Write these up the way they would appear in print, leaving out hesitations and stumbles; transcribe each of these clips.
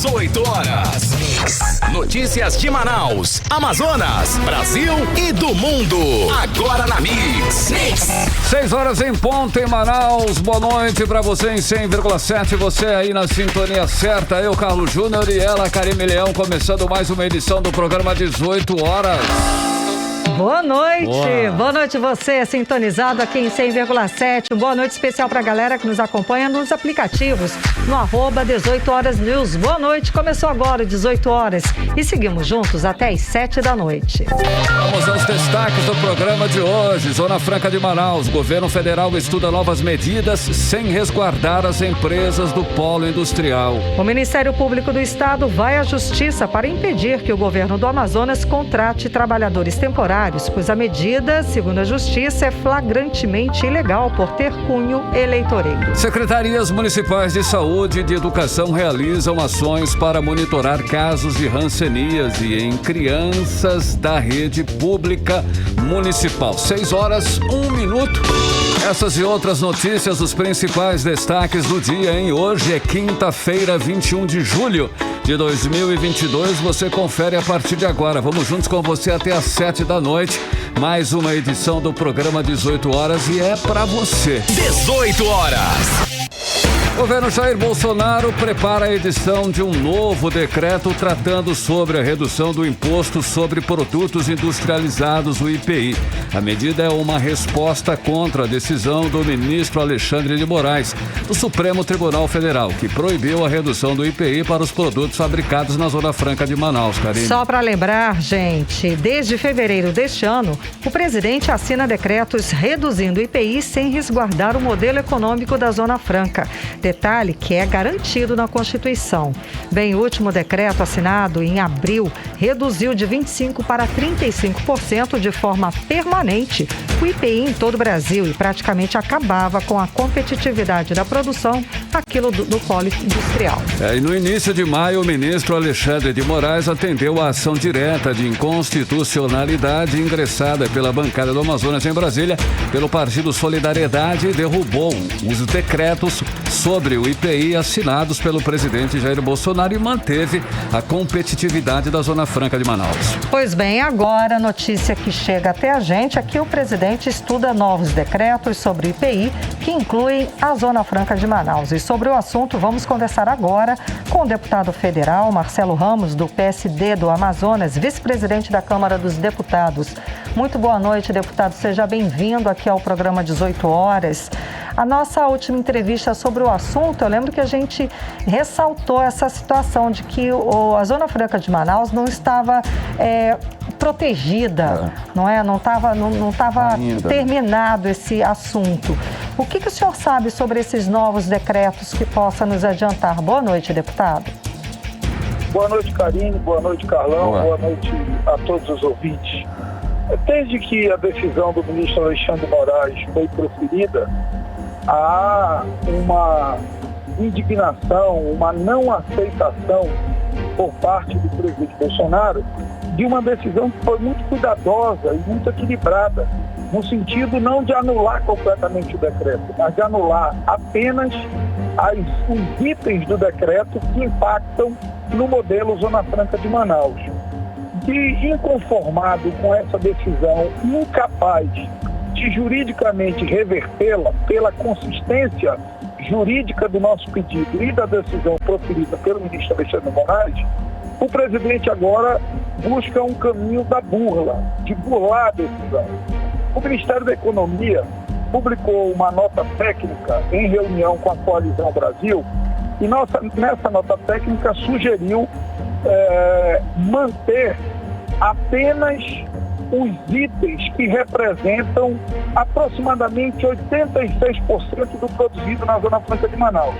18 horas. Notícias de Manaus, Amazonas, Brasil e do mundo. Agora na Mix. 6 horas em ponto em Manaus. Boa noite pra você em 100,7. Você aí na sintonia certa. Eu, Carlos Júnior, e ela, Karime Leão, começando mais uma edição do programa 18 horas. Boa noite. Boa noite você, sintonizado aqui em 100,7. Boa noite especial pra galera que nos acompanha nos aplicativos, no @18horasnews. Boa noite, começou agora 18 horas e seguimos juntos até às 7 da noite. Vamos aos destaques do programa de hoje. Zona Franca de Manaus. Governo federal estuda novas medidas sem resguardar as empresas do polo industrial. O Ministério Público do Estado vai à Justiça para impedir que o governo do Amazonas contrate trabalhadores temporários, pois a medida, segundo a Justiça, é flagrantemente ilegal por ter cunho eleitoreiro. Secretarias municipais de saúde e de educação realizam ações para monitorar casos de hanseníase em crianças da rede pública municipal. 6 horas, 1 minuto. Essas e outras notícias, os principais destaques do dia, hein? Hoje é quinta-feira, 21 de julho de 2022. Você confere a partir de agora. Vamos juntos com você até às 7 da noite. Mais uma edição do programa 18 horas e é pra você. 18 horas. O governo Jair Bolsonaro prepara a edição de um novo decreto tratando sobre a redução do imposto sobre produtos industrializados, o IPI. A medida é uma resposta contra a decisão do ministro Alexandre de Moraes, do Supremo Tribunal Federal, que proibiu a redução do IPI para os produtos fabricados na Zona Franca de Manaus, Karine. Só para lembrar, gente, desde fevereiro deste ano, o presidente assina decretos reduzindo o IPI sem resguardar o modelo econômico da Zona Franca. Detalhe que é garantido na Constituição. Bem, o último decreto assinado em abril reduziu de 25% para 35% de forma permanente o IPI em todo o Brasil e praticamente acabava com a competitividade da produção aquilo do polo industrial. E no início de maio, o ministro Alexandre de Moraes atendeu a ação direta de inconstitucionalidade ingressada pela bancada do Amazonas em Brasília pelo Partido Solidariedade e derrubou os decretos sobre o IPI assinados pelo presidente Jair Bolsonaro e manteve a competitividade da Zona Franca de Manaus. Pois bem, agora a notícia que chega até a gente é que o presidente estuda novos decretos sobre o IPI que incluem a Zona Franca de Manaus. E sobre o assunto vamos conversar agora com o deputado federal Marcelo Ramos, do PSD do Amazonas, vice-presidente da Câmara dos Deputados. Muito boa noite, deputado. Seja bem-vindo aqui ao programa 18 horas. A nossa última entrevista sobre o assunto, eu lembro que a gente ressaltou essa situação de que a Zona Franca de Manaus não estava protegida, não é? Não estava terminado esse assunto. O que o senhor sabe sobre esses novos decretos que possa nos adiantar? Boa noite, deputado. Boa noite, Karine. Boa noite, Carlão. Boa noite a todos os ouvintes. Desde que a decisão do ministro Alexandre de Moraes foi proferida, há uma indignação, uma não aceitação por parte do presidente Bolsonaro de uma decisão que foi muito cuidadosa e muito equilibrada, no sentido não de anular completamente o decreto, mas de anular apenas os itens do decreto que impactam no modelo Zona Franca de Manaus. De inconformado com essa decisão, incapaz de juridicamente revertê-la pela consistência jurídica do nosso pedido e da decisão proferida pelo ministro Alexandre de Moraes, o presidente agora busca um caminho da burla, de burlar a decisão. O Ministério da Economia publicou uma nota técnica em reunião com a Coalizão Brasil e nessa nota técnica sugeriu manter apenas os itens que representam aproximadamente 86% do produzido na Zona Franca de Manaus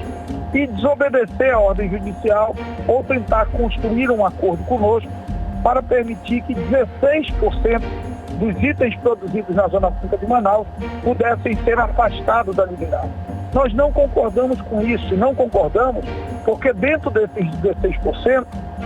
e desobedecer a ordem judicial ou tentar construir um acordo conosco para permitir que 16% dos itens produzidos na Zona Franca de Manaus pudessem ser afastados da liminar. Nós não concordamos com isso, e não concordamos porque dentro desses 16%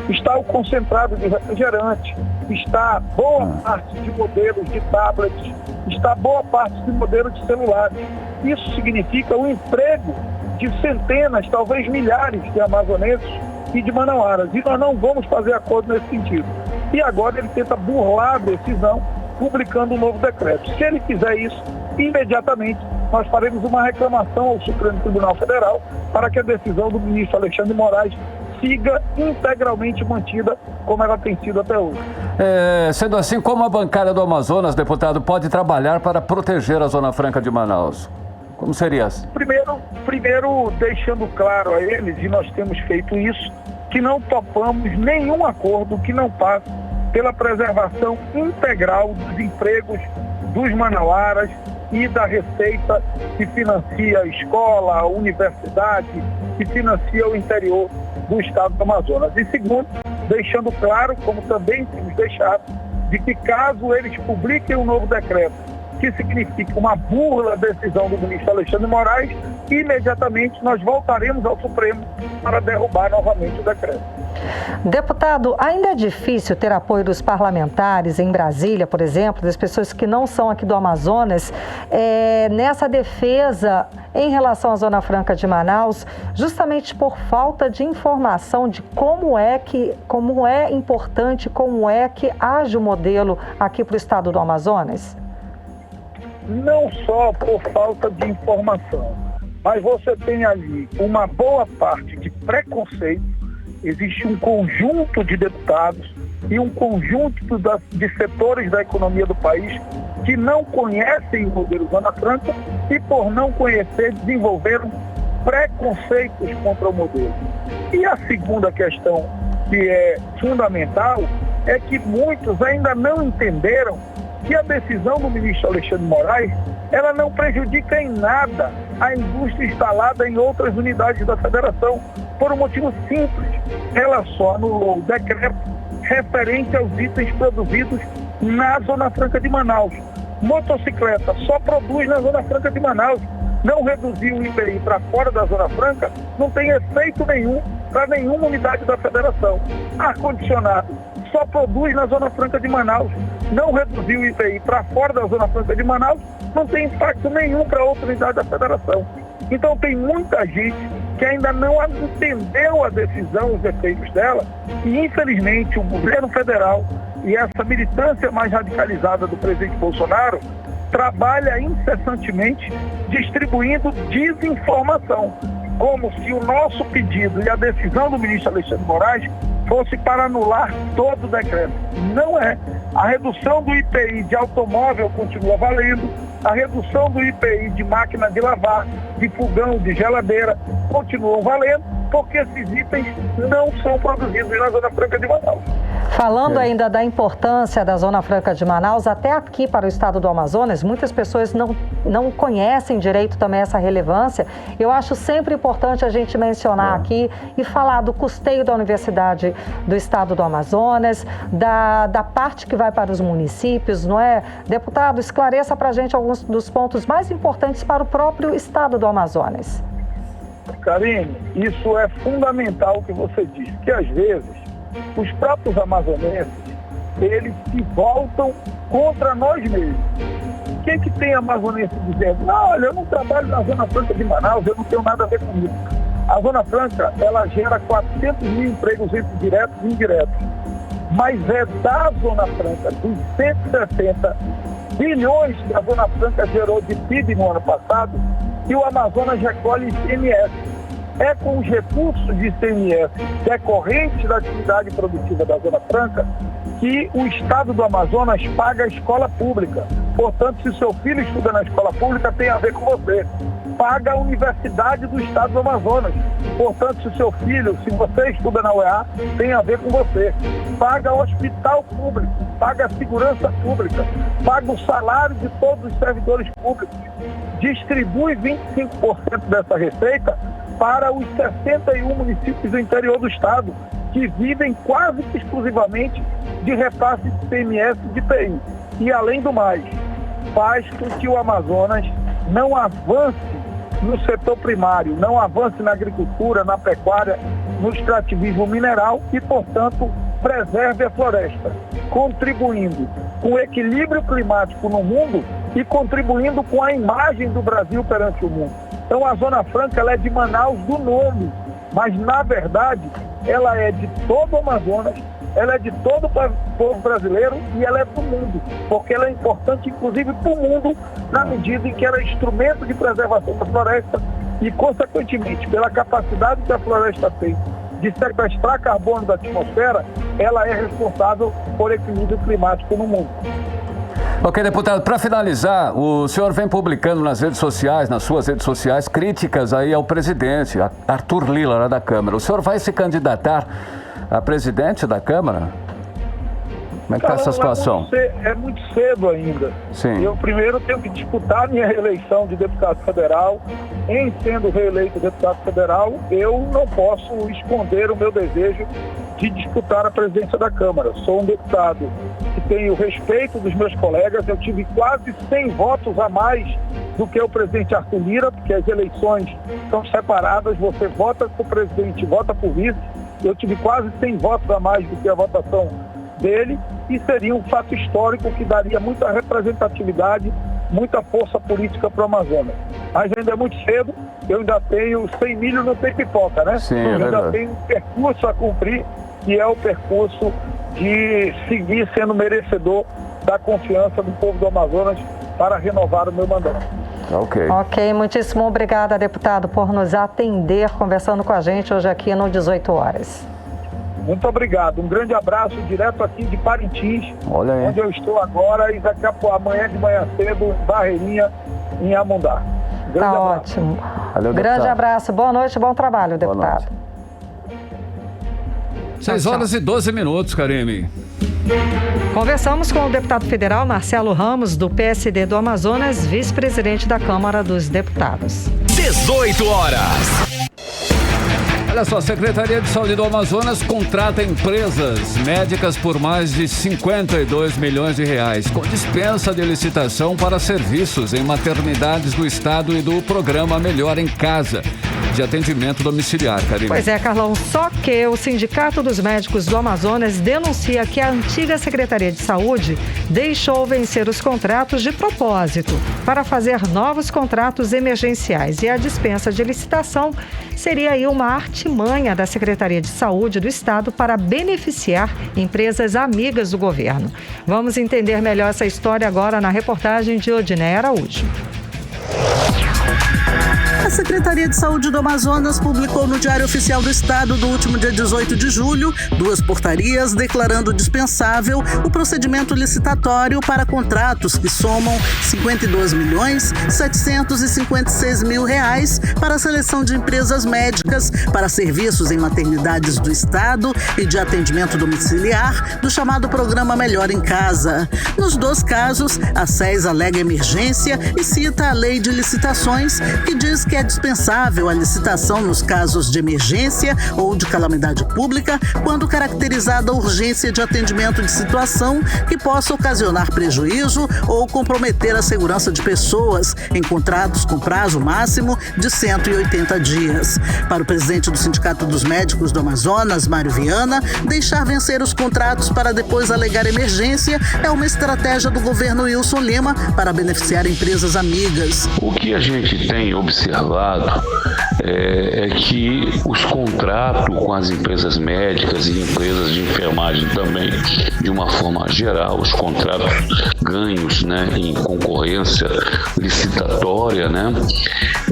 está o concentrado de refrigerante, está boa parte de modelos de tablets, está boa parte de modelos de celulares. Isso significa o emprego de centenas, talvez milhares de amazonenses e de manauaras. E nós não vamos fazer acordo nesse sentido. E agora ele tenta burlar a decisão, publicando um novo decreto. Se ele fizer isso, imediatamente nós faremos uma reclamação ao Supremo Tribunal Federal para que a decisão do ministro Alexandre de Moraes siga integralmente mantida como ela tem sido até hoje. Sendo assim, como a bancada do Amazonas, deputado, pode trabalhar para proteger a Zona Franca de Manaus? Como seria? Primeiro, deixando claro a eles, e nós temos feito isso, que não topamos nenhum acordo que não passe pela preservação integral dos empregos dos manauaras e da receita que financia a escola, a universidade, que financia o interior do estado do Amazonas. E segundo, deixando claro, como também temos deixado, de que caso eles publiquem um novo decreto que significa uma burla à decisão do ministro Alexandre de Moraes, imediatamente nós voltaremos ao Supremo para derrubar novamente o decreto. Deputado, ainda é difícil ter apoio dos parlamentares em Brasília, por exemplo, das pessoas que não são aqui do Amazonas, nessa defesa em relação à Zona Franca de Manaus, justamente por falta de informação de como é importante, como é que age o modelo aqui para o estado do Amazonas? Não só por falta de informação, mas você tem ali uma boa parte de preconceito. Existe um conjunto de deputados e um conjunto de setores da economia do país que não conhecem o modelo Zona Franca e, por não conhecer, desenvolveram preconceitos contra o modelo. E a segunda questão, que é fundamental, é que muitos ainda não entenderam que a decisão do ministro Alexandre de Moraes, ela não prejudica em nada a indústria instalada em outras unidades da federação, por um motivo simples. Ela só anulou o decreto referente aos itens produzidos na Zona Franca de Manaus. Motocicleta só produz na Zona Franca de Manaus. Não reduzir o IPI para fora da Zona Franca não tem efeito nenhum para nenhuma unidade da federação. Ar-condicionado só produz na Zona Franca de Manaus. Não reduzir o IPI para fora da Zona Franca de Manaus não tem impacto nenhum para outra unidade da federação. Então tem muita gente que ainda não entendeu a decisão, os efeitos dela, e infelizmente o governo federal e essa militância mais radicalizada do presidente Bolsonaro trabalha incessantemente distribuindo desinformação, como se o nosso pedido e a decisão do ministro Alexandre de Moraes fosse para anular todo o decreto. Não é. A redução do IPI de automóvel continua valendo, a redução do IPI de máquina de lavar, de fogão, de geladeira, continuam valendo, porque esses itens não são produzidos na Zona Franca de Manaus. Falando ainda da importância da Zona Franca de Manaus, até aqui para o estado do Amazonas, muitas pessoas não conhecem direito também essa relevância. Eu acho sempre importante a gente mencionar aqui e falar do custeio da Universidade do estado do Amazonas, da parte que vai para os municípios, não é? Deputado, esclareça para a gente alguns dos pontos mais importantes para o próprio estado do Amazonas. Karine, isso é fundamental o que você disse, que às vezes os próprios amazonenses, eles se voltam contra nós mesmos. Quem que tem amazonense dizendo, não, olha, eu não trabalho na Zona Franca de Manaus, eu não tenho nada a ver com isso. A Zona Franca, ela gera 400 mil empregos entre diretos e indiretos. Mas é da Zona Franca, dos 160 bilhões que a Zona Franca gerou de PIB no ano passado, que o Amazonas recolhe ICMS. É com os recursos de ICMS decorrentes da atividade produtiva da Zona Franca que o estado do Amazonas paga a escola pública. Portanto, se seu filho estuda na escola pública, tem a ver com você. Paga a Universidade do Estado do Amazonas. Portanto, se seu filho, se você estuda na UEA, tem a ver com você. Paga o hospital público, paga a segurança pública, paga o salário de todos os servidores públicos. Distribui 25% dessa receita para os 61 municípios do interior do estado, que vivem quase que exclusivamente de repasse de ICMS e de IPI. E, além do mais, faz com que o Amazonas não avance no setor primário, não avance na agricultura, na pecuária, no extrativismo mineral e, portanto, preserve a floresta, contribuindo com o equilíbrio climático no mundo e contribuindo com a imagem do Brasil perante o mundo. Então, a Zona Franca ela é de Manaus do nome, mas, na verdade, ela é de todo o Amazonas, ela é de todo o povo brasileiro e ela é do mundo, porque ela é importante, inclusive, para o mundo, na medida em que ela é instrumento de preservação da floresta e, consequentemente, pela capacidade que a floresta tem de sequestrar carbono da atmosfera, ela é responsável por equilíbrio climático no mundo. Ok, deputado, para finalizar, o senhor vem publicando nas redes sociais, nas suas redes sociais, críticas aí ao presidente, Arthur Lira, lá da Câmara. O senhor vai se candidatar a presidente da Câmara? Como é que está essa situação? É muito cedo ainda. Sim. Eu primeiro tenho que disputar minha reeleição de deputado federal. Em sendo reeleito deputado federal, eu não posso esconder o meu desejo de disputar a presidência da Câmara. Sou um deputado que tem o respeito dos meus colegas. Eu tive quase 100 votos a mais do que o presidente Arthur Lira, porque as eleições são separadas, você vota por presidente e vota por vice. Eu tive quase 100 votos a mais do que a votação dele, e seria um fato histórico que daria muita representatividade, muita força política para o Amazonas. Mas ainda é muito cedo, eu ainda tenho, sem milho não tem pipoca, né? Sim, eu ainda tenho um percurso a cumprir, que é o percurso de seguir sendo merecedor da confiança do povo do Amazonas para renovar o meu mandato. Ok, muitíssimo obrigada, deputado, por nos atender, conversando com a gente hoje aqui no 18 horas. Muito obrigado. Um grande abraço direto aqui de Parintins, onde eu estou agora, e daqui a pouco, amanhã de manhã cedo, Barreirinha, em Amundá. Tá ótimo. Valeu, grande abraço. Boa noite, bom trabalho, deputado. 6 horas e 12 minutos, Karime. Conversamos com o deputado federal Marcelo Ramos, do PSD do Amazonas, vice-presidente da Câmara dos Deputados. 18 horas. Olha só, a Secretaria de Saúde do Amazonas contrata empresas médicas por mais de 52 milhões de reais, com dispensa de licitação para serviços em maternidades do estado e do programa Melhor em Casa, de atendimento domiciliar, Karine. Pois é, Carlão, só que o Sindicato dos Médicos do Amazonas denuncia que a antiga Secretaria de Saúde deixou vencer os contratos de propósito para fazer novos contratos emergenciais, e a dispensa de licitação seria aí uma artimanha da Secretaria de Saúde do Estado para beneficiar empresas amigas do governo. Vamos entender melhor essa história agora na reportagem de Odiné Araújo. A Secretaria de Saúde do Amazonas publicou no Diário Oficial do Estado do último dia 18 de julho 2 portarias declarando dispensável o procedimento licitatório para contratos que somam R$52.756.000 para a seleção de empresas médicas para serviços em maternidades do Estado e de atendimento domiciliar do chamado Programa Melhor em Casa. Nos 2 casos, a SES alega emergência e cita a Lei de Licitações, que diz que é dispensável a licitação nos casos de emergência ou de calamidade pública, quando caracterizada a urgência de atendimento de situação que possa ocasionar prejuízo ou comprometer a segurança de pessoas em contratos com prazo máximo de 180 dias. Para o presidente do Sindicato dos Médicos do Amazonas, Mário Viana, deixar vencer os contratos para depois alegar emergência é uma estratégia do governo Wilson Lima para beneficiar empresas amigas. O que a gente tem observado é que os contratos com as empresas médicas e empresas de enfermagem também, de uma forma geral, os contratos ganhos, né, em concorrência licitatória, né,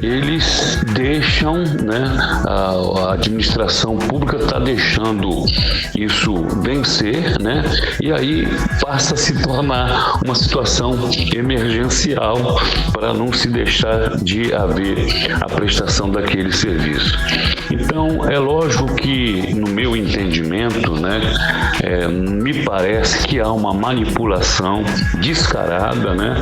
eles deixam, né, a administração pública está deixando isso vencer, né, e aí passa a se tornar uma situação emergencial para não se deixar de haver a prestação daquele serviço. Então, é lógico que, no meu entendimento, né, me parece que há uma manipulação descarada, né,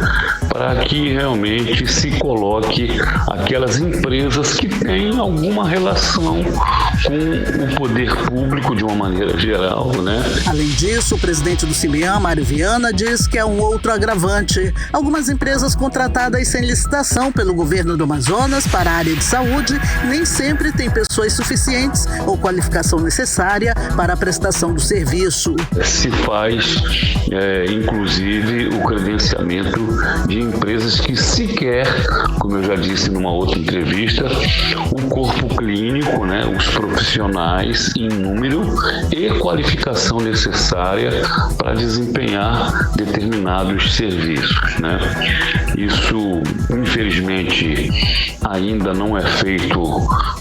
para que realmente se coloque aquelas empresas que têm alguma relação com o poder público de uma maneira geral, né? Além disso, o presidente do CIMEAM, Mário Viana, diz que é um outro agravante. Algumas empresas contratadas sem licitação pelo governo do Amazonas para a área de saúde nem sempre têm pessoas suficientes ou qualificação necessária para a prestação do serviço. Se faz, inclusive, o credenciamento de empresas que sequer, como eu já disse numa outra entrevista, o corpo clínico, né, os profissionais em número e qualificação necessária para desempenhar determinados serviços, né? Isso, infelizmente, ainda não é feito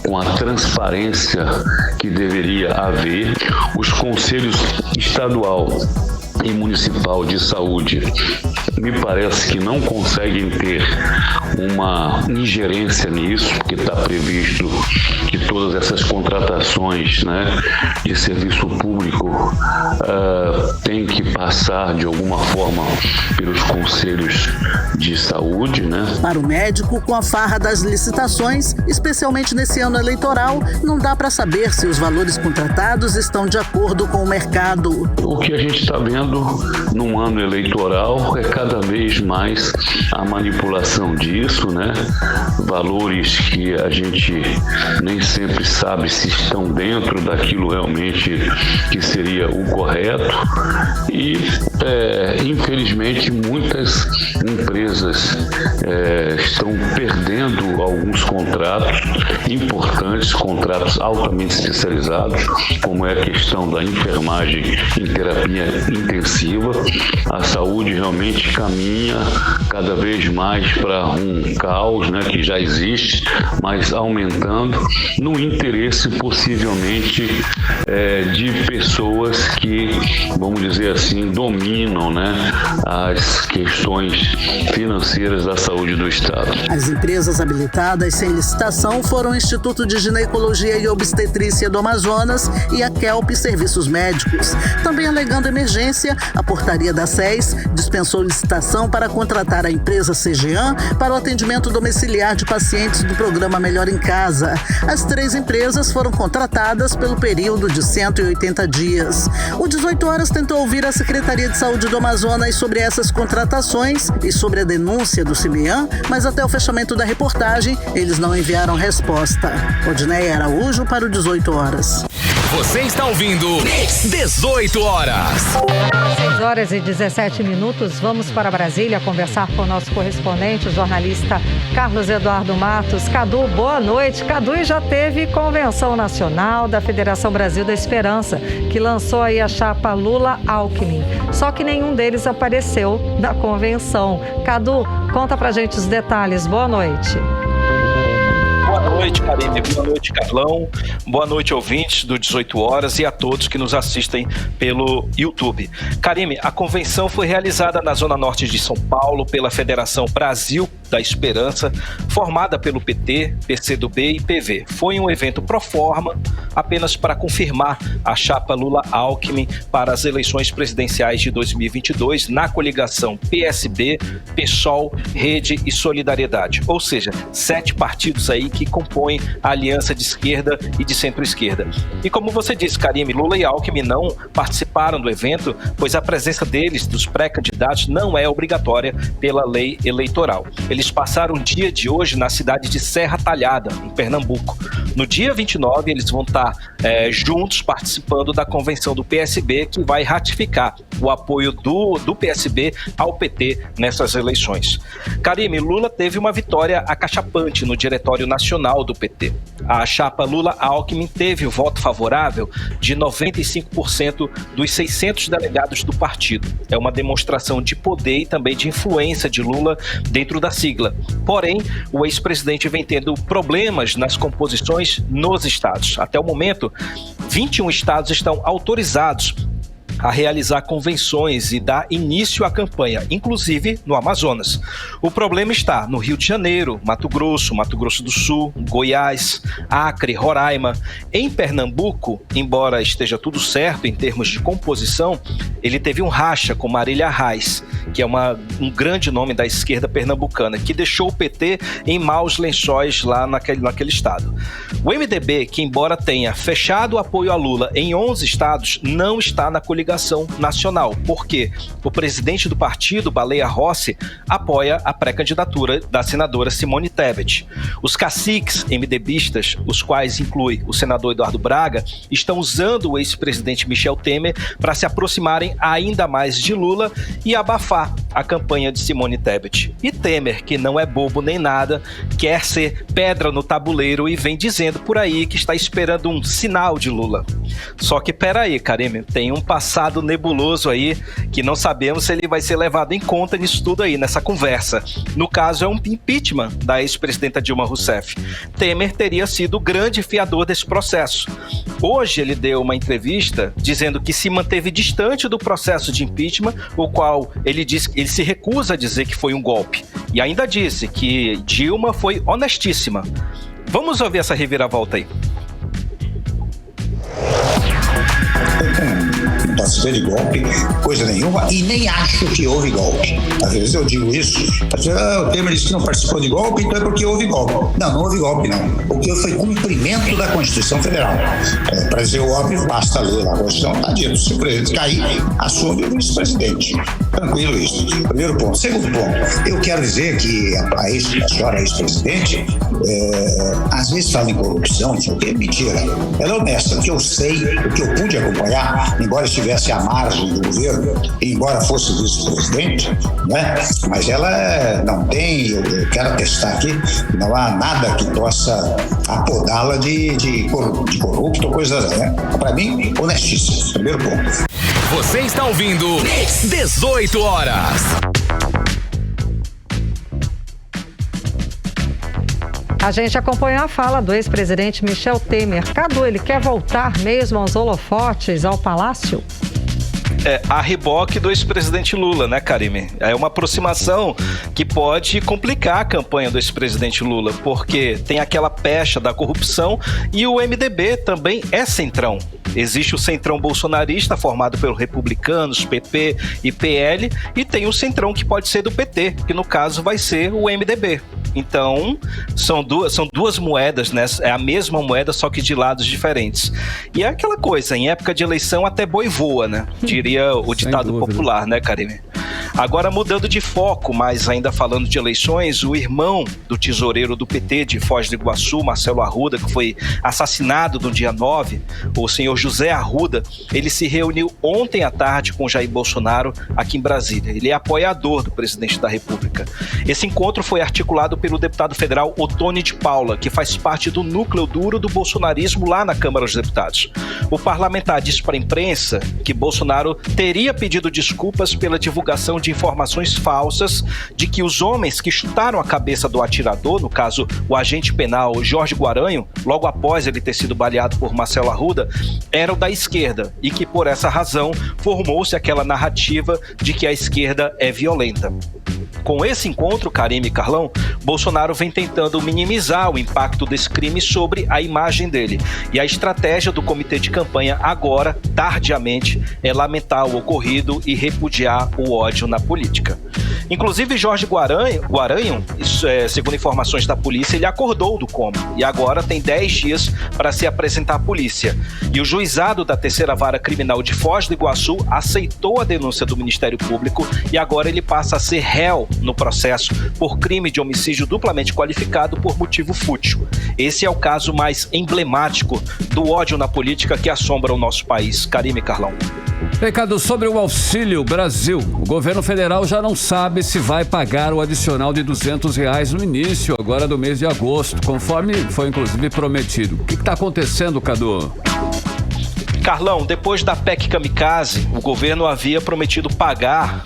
com a transparência que deveria haver. Os conselhos estadual e municipal de saúde me parece que não conseguem ter uma ingerência nisso, porque está previsto que todas essas contratações, né, de serviço público têm que passar de alguma forma pelos conselhos de saúde, né? Para o médico, com a farra das licitações, especialmente nesse ano eleitoral, não dá para saber se os valores contratados estão de acordo com o mercado. O que a gente está vendo num ano eleitoral é cada vez mais a manipulação disso, né? Valores que a gente nem sempre sabe se estão dentro daquilo realmente que seria o correto e, infelizmente, muitas empresas estão perdendo alguns contratos importantes, contratos altamente especializados, como é a questão da enfermagem em terapia intensiva. A saúde realmente caminha cada vez mais para um caos, né, que já existe, mas aumentando no interesse possivelmente de pessoas que, vamos dizer assim, dominam, né, as questões financeiras da saúde do Estado. As empresas habilitadas sem licitação foram o Instituto de Ginecologia e Obstetrícia do Amazonas e a Kelp Serviços Médicos. Também alegando emergência, a portaria da SES dispensou licitação para contratar a empresa CGAN para o atendimento domiciliar de pacientes do programa Melhor em Casa. As 3 empresas foram contratadas pelo período de 180 dias. O 18 Horas tentou ouvir a Secretaria de Saúde do Amazonas sobre essas contratações e sobre a denúncia do CIMEAN, mas até o fechamento da reportagem, eles não enviaram resposta. Odneia Araújo para o 18 Horas. Você está ouvindo 18 Horas. 6 horas e 17 minutos, vamos para Brasília conversar com o nosso correspondente, o jornalista Carlos Eduardo Matos. Cadu, boa noite. Cadu, e já teve convenção nacional da Federação Brasil da Esperança, que lançou aí a chapa Lula-Alckmin. Só que nenhum deles apareceu na convenção. Cadu, conta pra gente os detalhes. Boa noite. Boa noite, Karine. Boa noite, Carlão. Boa noite, ouvintes do 18 Horas e a todos que nos assistem pelo YouTube. Karine, a convenção foi realizada na Zona Norte de São Paulo pela Federação Brasil da Esperança, formada pelo PT, PCdoB e PV. Foi um evento pro forma, apenas para confirmar a chapa Lula-Alckmin para as eleições presidenciais de 2022 na coligação PSB, PSOL, Rede e Solidariedade. Ou seja, 7 partidos aí que compõem a aliança de esquerda e de centro-esquerda. E como você disse, Karine, Lula e Alckmin não participaram do evento, pois a presença deles, dos pré-candidatos, não é obrigatória pela lei eleitoral. Eles passaram o dia de hoje na cidade de Serra Talhada, em Pernambuco. No dia 29, eles vão estar juntos participando da convenção do PSB, que vai ratificar o apoio do PSB ao PT nessas eleições. Karine, Lula teve uma vitória acachapante no Diretório Nacional do PT. A chapa Lula-Alckmin teve o voto favorável de 95% dos 600 delegados do partido. É uma demonstração de poder e também de influência de Lula dentro da sigla. Porém, o ex-presidente vem tendo problemas nas composições nos estados. Até o momento, 21 estados estão autorizados a realizar convenções e dar início à campanha, inclusive no Amazonas. O problema está no Rio de Janeiro, Mato Grosso do Sul, Goiás, Acre, Roraima. Em Pernambuco, embora esteja tudo certo em termos de composição, ele teve um racha com Marília Reis, que é um grande nome da esquerda pernambucana, que deixou o PT em maus lençóis lá naquele estado. O MDB, que embora tenha fechado o apoio a Lula em 11 estados, não está na coligação coligação nacional, porque o presidente do partido, Baleia Rossi, apoia a pré-candidatura da senadora Simone Tebet. Os caciques MDBistas, os quais inclui o senador Eduardo Braga, estão usando o ex-presidente Michel Temer para se aproximarem ainda mais de Lula e abafar a campanha de Simone Tebet. E Temer, que não é bobo nem nada, quer ser pedra no tabuleiro e vem dizendo por aí que está esperando um sinal de Lula. Só que peraí, Karime, tem um passado nebuloso aí que não sabemos se ele vai ser levado em conta nisso tudo aí, nessa conversa. No caso, é um impeachment da ex-presidenta Dilma Rousseff. Temer teria sido o grande fiador desse processo. Hoje ele deu uma entrevista dizendo que se manteve distante do processo de impeachment, o qual ele se recusa a dizer que foi um golpe. E ainda disse que Dilma foi honestíssima. Vamos ouvir essa reviravolta aí. Não participei de golpe, coisa nenhuma, e nem acho que houve golpe. Às vezes eu digo isso, o Temer disse que não participou de golpe, então é porque houve golpe. Não houve golpe, não. Porque foi cumprimento da Constituição Federal. Para dizer o óbvio, basta ler a Constituição, está dito. Se o presidente cair, assume o vice-presidente. Tranquilo isso. Primeiro ponto. Segundo ponto, eu quero dizer que a senhora ex-presidente, às vezes fala em corrupção, não sei o quê, mentira. Ela é honesta, o que eu sei, o que eu pude acompanhar, embora estivesse à margem do governo, embora fosse vice-presidente, né? Mas ela não tem, eu quero atestar aqui, não há nada que possa apodá-la de corrupto ou coisa assim, né? Para mim, honestíssimo. Primeiro ponto. Você está ouvindo 18 horas. A gente acompanhou a fala do ex-presidente Michel Temer. Cadu, ele quer voltar mesmo aos holofotes, ao palácio? A reboque do ex-presidente Lula, né, Karime? É uma aproximação que pode complicar a campanha do ex-presidente Lula, porque tem aquela pecha da corrupção e o MDB também é centrão. Existe o centrão bolsonarista, formado pelos republicanos, PP e PL, e tem o centrão que pode ser do PT, que no caso vai ser o MDB. Então, são duas moedas, né? É a mesma moeda, só que de lados diferentes. E é aquela coisa, em época de eleição até boi voa, né? Diria o ditado popular, né, Karime? Agora, mudando de foco, mas ainda falando de eleições, o irmão do tesoureiro do PT de Foz do Iguaçu, Marcelo Arruda, que foi assassinado no dia 9, o senhor José Arruda, ele se reuniu ontem à tarde com Jair Bolsonaro aqui em Brasília. Ele é apoiador do presidente da República. Esse encontro foi articulado pelo deputado federal Ottoni de Paula, que faz parte do núcleo duro do bolsonarismo lá na Câmara dos Deputados. O parlamentar disse para a imprensa que Bolsonaro teria pedido desculpas pela divulgação de informações falsas de que os homens que chutaram a cabeça do atirador, no caso o agente penal Jorge Guaranho, logo após ele ter sido baleado por Marcelo Arruda, eram da esquerda e que por essa razão formou-se aquela narrativa de que a esquerda é violenta. Com esse encontro, Karime e Carlão, Bolsonaro vem tentando minimizar o impacto desse crime sobre a imagem dele. E a estratégia do comitê de campanha agora, tardiamente, é lamentar o ocorrido e repudiar o ódio na política. Inclusive, Jorge Guaranho, segundo informações da polícia, ele acordou do coma e agora tem 10 dias para se apresentar à polícia. E o juizado da 3ª Vara Criminal de Foz do Iguaçu aceitou a denúncia do Ministério Público e agora ele passa a ser réu no processo por crime de homicídio duplamente qualificado por motivo fútil. Esse é o caso mais emblemático do ódio na política que assombra o nosso país. Karime e Carlão. Ricardo, sobre o Auxílio Brasil, o governo federal já não sabe se vai pagar o adicional de R$200 no início, agora do mês de agosto, conforme foi inclusive prometido. O que está acontecendo, Cadu? Carlão, depois da PEC Kamikaze, o governo havia prometido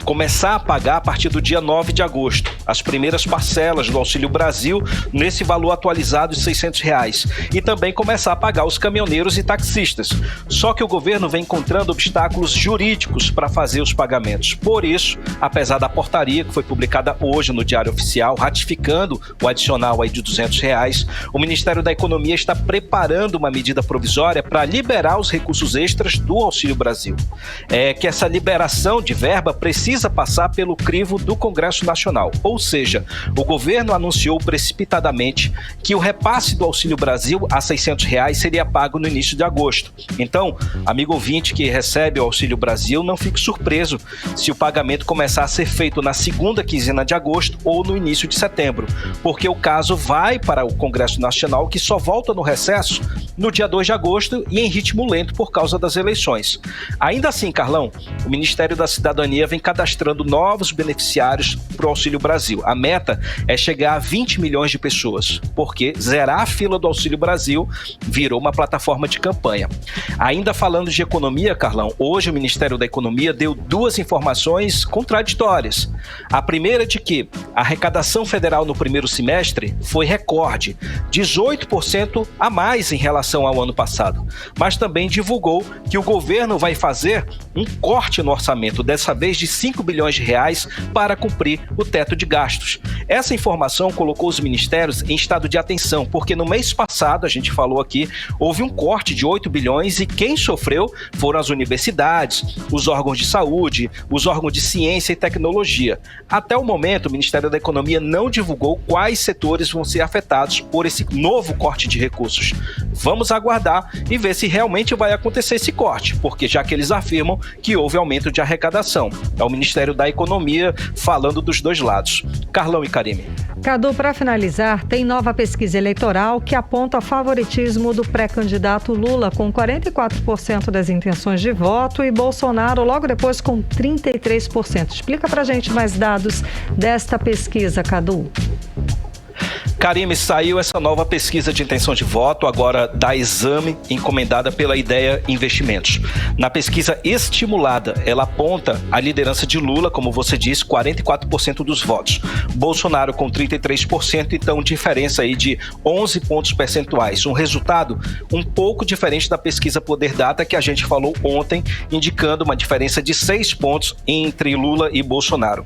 começar a pagar a partir do dia 9 de agosto, as primeiras parcelas do Auxílio Brasil nesse valor atualizado de R$600 e também começar a pagar os caminhoneiros e taxistas. Só que o governo vem encontrando obstáculos jurídicos para fazer os pagamentos. Por isso, apesar da portaria que foi publicada hoje no Diário Oficial, ratificando o adicional aí de R$200, o Ministério da Economia está preparando uma medida provisória para liberar os recursos recursos extras do Auxílio Brasil. É que essa liberação de verba precisa passar pelo crivo do Congresso Nacional. Ou seja, o governo anunciou precipitadamente que o repasse do Auxílio Brasil a R$600 seria pago no início de agosto. Então, amigo ouvinte que recebe o Auxílio Brasil, não fique surpreso se o pagamento começar a ser feito na segunda quinzena de agosto ou no início de setembro, porque o caso vai para o Congresso Nacional, que só volta no recesso no dia 2 de agosto e em ritmo lento por causa das eleições. Ainda assim, Carlão, o Ministério da Cidadania vem cadastrando novos beneficiários para o Auxílio Brasil. A meta é chegar a 20 milhões de pessoas, porque zerar a fila do Auxílio Brasil virou uma plataforma de campanha. Ainda falando de economia, Carlão, hoje o Ministério da Economia deu duas informações contraditórias. A primeira é de que a arrecadação federal no primeiro semestre foi recorde, 18% a mais em relação ao ano passado, mas também divulgou que o governo vai fazer um corte no orçamento, dessa vez de R$5 bilhões para cumprir o teto de gastos. Essa informação colocou os ministérios em estado de atenção, porque no mês passado, a gente falou aqui, houve um corte de 8 bilhões e quem sofreu foram as universidades, os órgãos de saúde, os órgãos de ciência e tecnologia. Até o momento, o Ministério da Economia não divulgou quais setores vão ser afetados por esse novo corte de recursos. Vamos aguardar e ver se realmente vai acontecer esse corte, porque já que eles afirmam que houve aumento de arrecadação. É o Ministério da Economia falando dos dois lados. Carlão e Karime. Cadu, para finalizar, tem nova pesquisa eleitoral que aponta favoritismo do pré-candidato Lula com 44% das intenções de voto e Bolsonaro logo depois com 33%. Explica pra gente mais dados desta pesquisa, Cadu. Karime, saiu essa nova pesquisa de intenção de voto, agora da Exame, encomendada pela Ideia Investimentos. Na pesquisa estimulada, ela aponta a liderança de Lula, como você disse, 44% dos votos. Bolsonaro com 33%, então diferença aí de 11 pontos percentuais. Um resultado um pouco diferente da pesquisa Poder Data que a gente falou ontem, indicando uma diferença de 6 pontos entre Lula e Bolsonaro.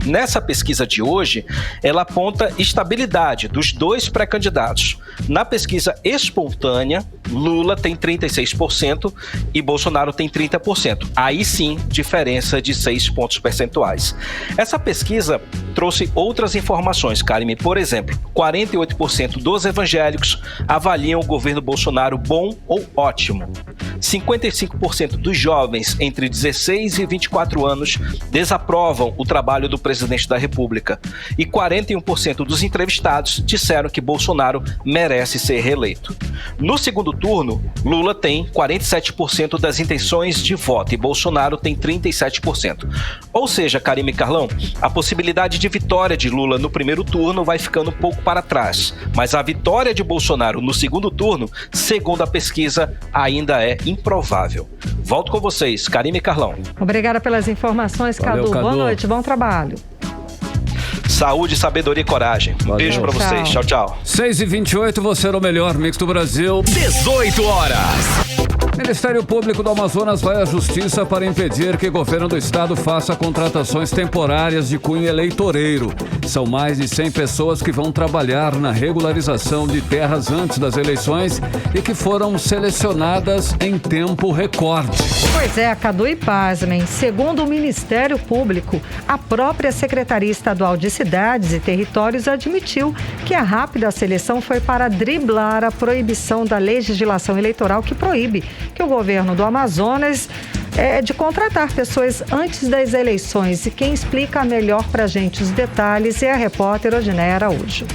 Nessa pesquisa de hoje, ela aponta estabilidade dos dois pré-candidatos. Na pesquisa espontânea, Lula tem 36% e Bolsonaro tem 30%. Aí sim, diferença de 6 pontos percentuais. Essa pesquisa trouxe outras informações, Karime. Por exemplo, 48% dos evangélicos avaliam o governo Bolsonaro bom ou ótimo. 55% dos jovens entre 16 e 24 anos desaprovam o trabalho do presidente da República e 41% dos entrevistados disseram que Bolsonaro merece ser reeleito. No segundo turno, Lula tem 47% das intenções de voto e Bolsonaro tem 37%. Ou seja, Karime e Carlão, a possibilidade de vitória de Lula no primeiro turno vai ficando um pouco para trás, mas a vitória de Bolsonaro no segundo turno, segundo a pesquisa, ainda é improvável. Volto com vocês, Karime e Carlão. Obrigada pelas informações, Valeu, Cadu. Boa noite, bom trabalho. Saúde, sabedoria e coragem. Um beijo pra vocês. Tchau, tchau. 6h28, você era o melhor mix do Brasil. 18 horas. Ministério Público do Amazonas vai à Justiça para impedir que o governo do estado faça contratações temporárias de cunho eleitoreiro. São mais de 100 pessoas que vão trabalhar na regularização de terras antes das eleições e que foram selecionadas em tempo recorde. Pois é, Cadu e pasmem. Segundo o Ministério Público, a própria Secretaria Estadual de Cidades e Territórios admitiu que a rápida seleção foi para driblar a proibição da legislação eleitoral que proíbe que o governo do Amazonas de contratar pessoas antes das eleições. E quem explica melhor para a gente os detalhes é a repórter Odiné Araújo.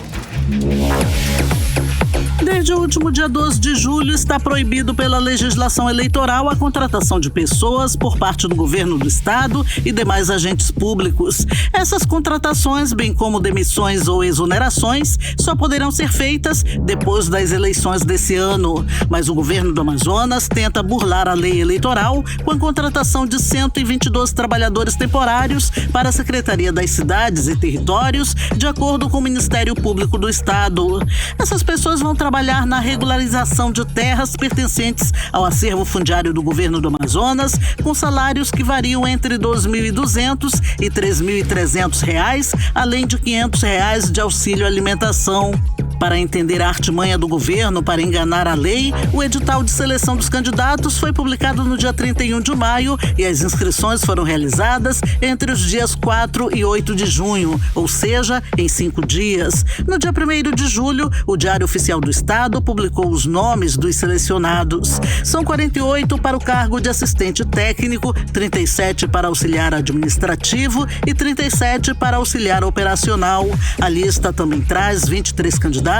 Desde o último dia 12 de julho, está proibido pela legislação eleitoral a contratação de pessoas por parte do governo do estado e demais agentes públicos. Essas contratações, bem como demissões ou exonerações, só poderão ser feitas depois das eleições desse ano. Mas o governo do Amazonas tenta burlar a lei eleitoral com a contratação de 122 trabalhadores temporários para a Secretaria das Cidades e Territórios, de acordo com o Ministério Público do Estado. Essas pessoas vão trabalhar na regularização de terras pertencentes ao acervo fundiário do governo do Amazonas, com salários que variam entre R$ 2.200 e R$ 3.300, além de R$ 500 de auxílio alimentação. Para entender a artimanha do governo para enganar a lei, o edital de seleção dos candidatos foi publicado no dia 31 de maio e as inscrições foram realizadas entre os dias 4 e 8 de junho, ou seja, em 5 dias. No dia 1º de julho, o Diário Oficial do Estado publicou os nomes dos selecionados. São 48 para o cargo de assistente técnico, 37 para auxiliar administrativo e 37 para auxiliar operacional. A lista também traz 23 candidatos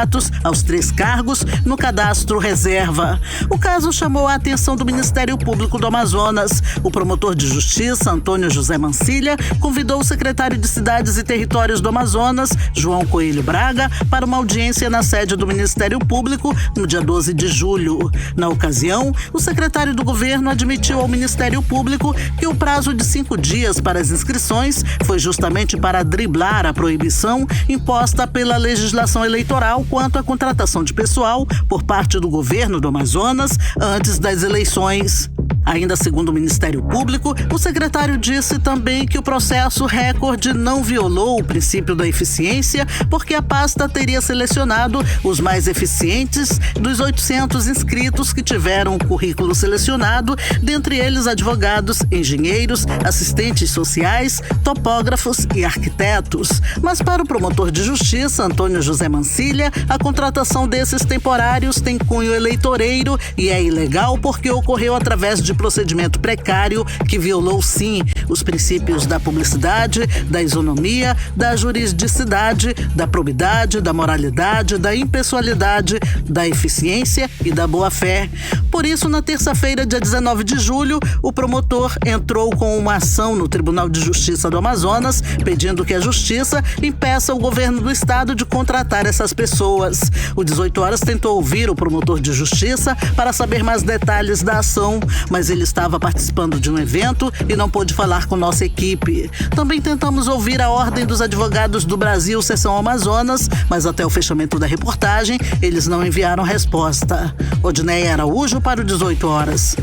aos 3 cargos no cadastro reserva. O caso chamou a atenção do Ministério Público do Amazonas. O promotor de justiça, Antônio José Mancilha, convidou o secretário de Cidades e Territórios do Amazonas, João Coelho Braga, para uma audiência na sede do Ministério Público no dia 12 de julho. Na ocasião, o secretário do governo admitiu ao Ministério Público que o prazo de 5 dias para as inscrições foi justamente para driblar a proibição imposta pela legislação eleitoral quanto à contratação de pessoal por parte do governo do Amazonas antes das eleições. Ainda segundo o Ministério Público, o secretário disse também que o processo recorde não violou o princípio da eficiência, porque a pasta teria selecionado os mais eficientes dos 800 inscritos que tiveram o currículo selecionado, dentre eles advogados, engenheiros, assistentes sociais, topógrafos e arquitetos. Mas para o promotor de justiça, Antônio José Mancilha, a contratação desses temporários tem cunho eleitoreiro e é ilegal porque ocorreu através de procedimento precário que violou, sim, os princípios da publicidade, da isonomia, da juridicidade, da probidade, da moralidade, da impessoalidade, da eficiência e da boa-fé. Por isso, na terça-feira, dia 19 de julho, o promotor entrou com uma ação no Tribunal de Justiça do Amazonas, pedindo que a Justiça impeça o governo do estado de contratar essas pessoas. O 18 Horas tentou ouvir o promotor de justiça para saber mais detalhes da ação, mas ele estava participando de um evento e não pôde falar com nossa equipe. Também tentamos ouvir a Ordem dos Advogados do Brasil, Seção Amazonas, mas até o fechamento da reportagem, eles não enviaram resposta. Odneia Araújo para o 18 Horas.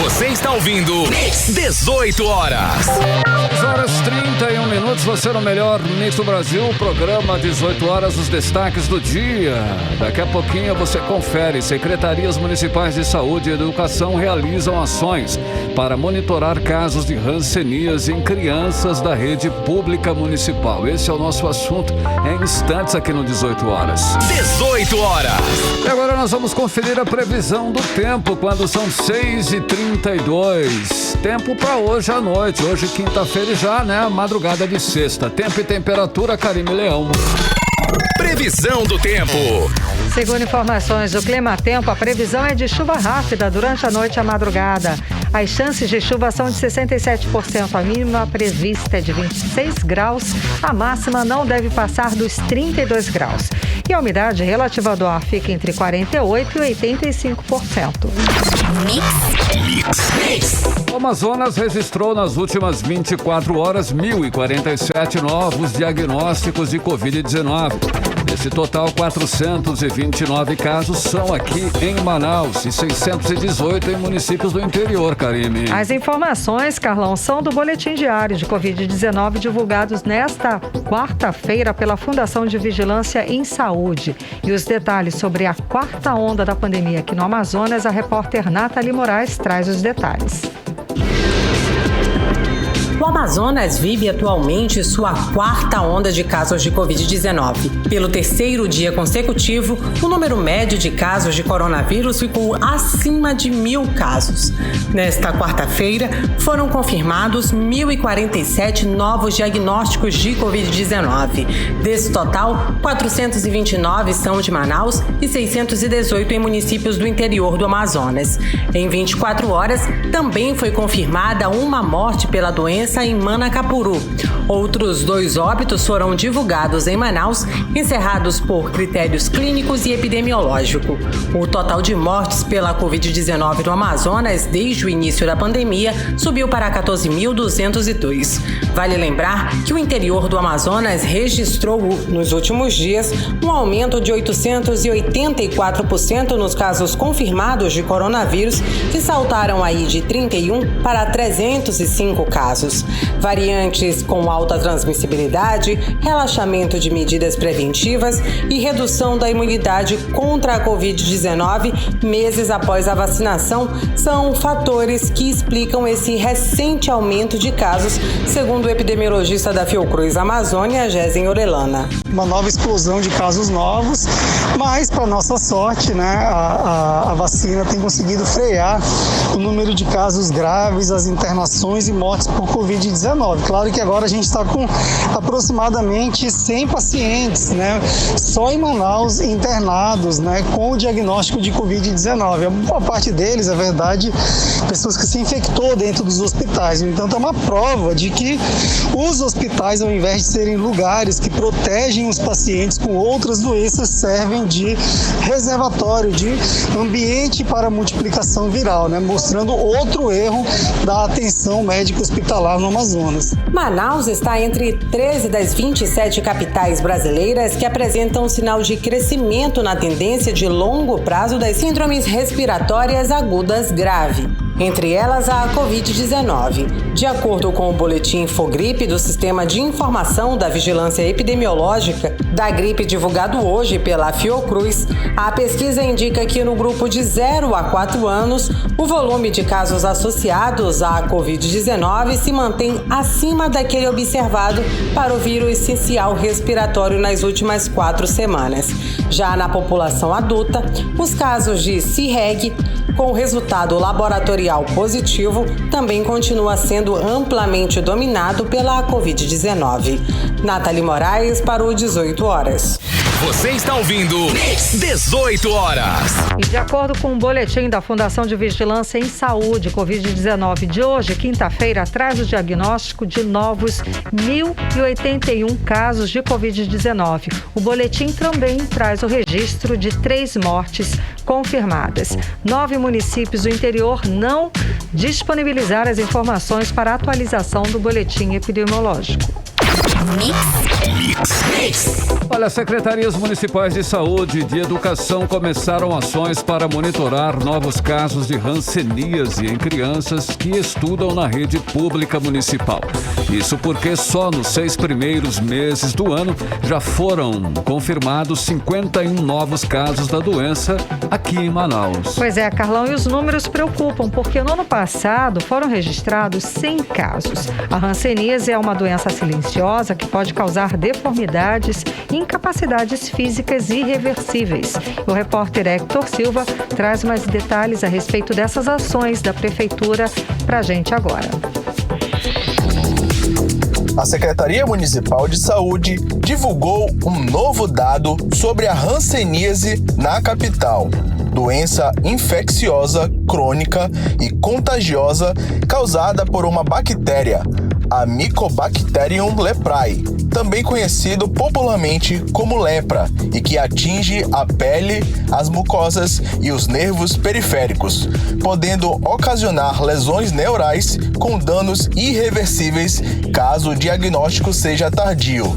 Você está ouvindo 18 Horas. 6h31, você no melhor Mix do Brasil, programa 18 Horas, os destaques do dia. Daqui a pouquinho você confere. Secretarias Municipais de Saúde e Educação realizam ações para monitorar casos de hanseníase em crianças da rede pública municipal. Esse é o nosso assunto em instantes aqui no 18 Horas. 18 Horas. E agora nós vamos conferir a previsão do tempo quando são 6h32. Tempo para hoje à noite. Hoje, quinta-feira, já, né? Madrugada de sexta. Tempo e temperatura, Karime Leão. Previsão do tempo. Segundo informações do Climatempo, a previsão é de chuva rápida durante a noite e a madrugada. As chances de chuva são de 67%, a mínima prevista é de 26 graus, a máxima não deve passar dos 32 graus. E a umidade relativa do ar fica entre 48% e 85%. O Amazonas registrou nas últimas 24 horas 1.047 novos diagnósticos de Covid-19. Desse total, 429 casos são aqui em Manaus e 618 em municípios do interior, Karime. As informações, Carlão, são do Boletim Diário de Covid-19 divulgados nesta quarta-feira pela Fundação de Vigilância em Saúde. E os detalhes sobre a quarta onda da pandemia aqui no Amazonas, a repórter Nathalie Moraes traz os detalhes. O Amazonas vive atualmente sua quarta onda de casos de Covid-19. Pelo terceiro dia consecutivo, o número médio de casos de coronavírus ficou acima de 1.000 casos. Nesta quarta-feira, foram confirmados 1.047 novos diagnósticos de Covid-19. Desse total, 429 são de Manaus e 618 em municípios do interior do Amazonas. Em 24 horas, também foi confirmada uma morte pela doença em Manacapuru. Outros 2 óbitos foram divulgados em Manaus, encerrados por critérios clínicos e epidemiológicos. O total de mortes pela Covid-19 no Amazonas desde o início da pandemia subiu para 14.202. Vale lembrar que o interior do Amazonas registrou, nos últimos dias, um aumento de 884% nos casos confirmados de coronavírus, que saltaram aí de 31 para 305 casos. vírus. Variantes com alta transmissibilidade, relaxamento de medidas preventivas e redução da imunidade contra a Covid-19 meses após a vacinação são fatores que explicam esse recente aumento de casos, segundo o epidemiologista da Fiocruz Amazônia, Gésen Orellana. Uma nova explosão de casos novos, mas, para nossa sorte, a vacina tem conseguido frear o número de casos graves, as internações e mortes por Covid-19. Claro que agora a gente está com aproximadamente 100 pacientes, só em Manaus internados, com o diagnóstico de Covid-19. A boa parte deles, é verdade, pessoas que se infectou dentro dos hospitais. Então, é uma prova de que os hospitais, ao invés de serem lugares que protegem os pacientes com outras doenças, servem de reservatório, de ambiente para multiplicação viral, mostrando outro erro da atenção médica hospitalar no Amazonas. Manaus está entre 13 das 27 capitais brasileiras que apresentam sinal de crescimento na tendência de longo prazo das síndromes respiratórias agudas grave. Entre elas, a Covid-19. De acordo com o boletim Infogripe do Sistema de Informação da Vigilância Epidemiológica da Gripe divulgado hoje pela Fiocruz, a pesquisa indica que no grupo de 0 a 4 anos, o volume de casos associados à Covid-19 se mantém acima daquele observado para o vírus essencial respiratório nas últimas 4 semanas. Já na população adulta, os casos de CIREG, com resultado laboratorial positivo, também continua sendo amplamente dominado pela Covid-19. Nathalie Moraes para o 18 horas. Você está ouvindo 18 horas. E de acordo com o boletim da Fundação de Vigilância em Saúde, Covid-19 de hoje, quinta-feira, traz o diagnóstico de novos 1.081 casos de Covid-19. O boletim também traz o registro de 3 mortes confirmadas. 9 municípios do interior não disponibilizaram as informações para a atualização do boletim epidemiológico. Olha, secretarias municipais de saúde e de educação começaram ações para monitorar novos casos de hanseníase em crianças que estudam na rede pública municipal. Isso porque só nos 6 primeiros meses do ano já foram confirmados 51 novos casos da doença aqui em Manaus. Pois é, Carlão, e os números preocupam, porque no ano passado foram registrados 100 casos. A hanseníase é uma doença silenciosa que pode causar deformidades e incapacidades físicas irreversíveis. O repórter Hector Silva traz mais detalhes a respeito dessas ações da Prefeitura para a gente agora. A Secretaria Municipal de Saúde divulgou um novo dado sobre a hanseníase na capital. Doença infecciosa, crônica e contagiosa causada por uma bactéria, a Mycobacterium leprae, também conhecido popularmente como lepra, e que atinge a pele, as mucosas e os nervos periféricos, podendo ocasionar lesões neurais com danos irreversíveis caso o diagnóstico seja tardio.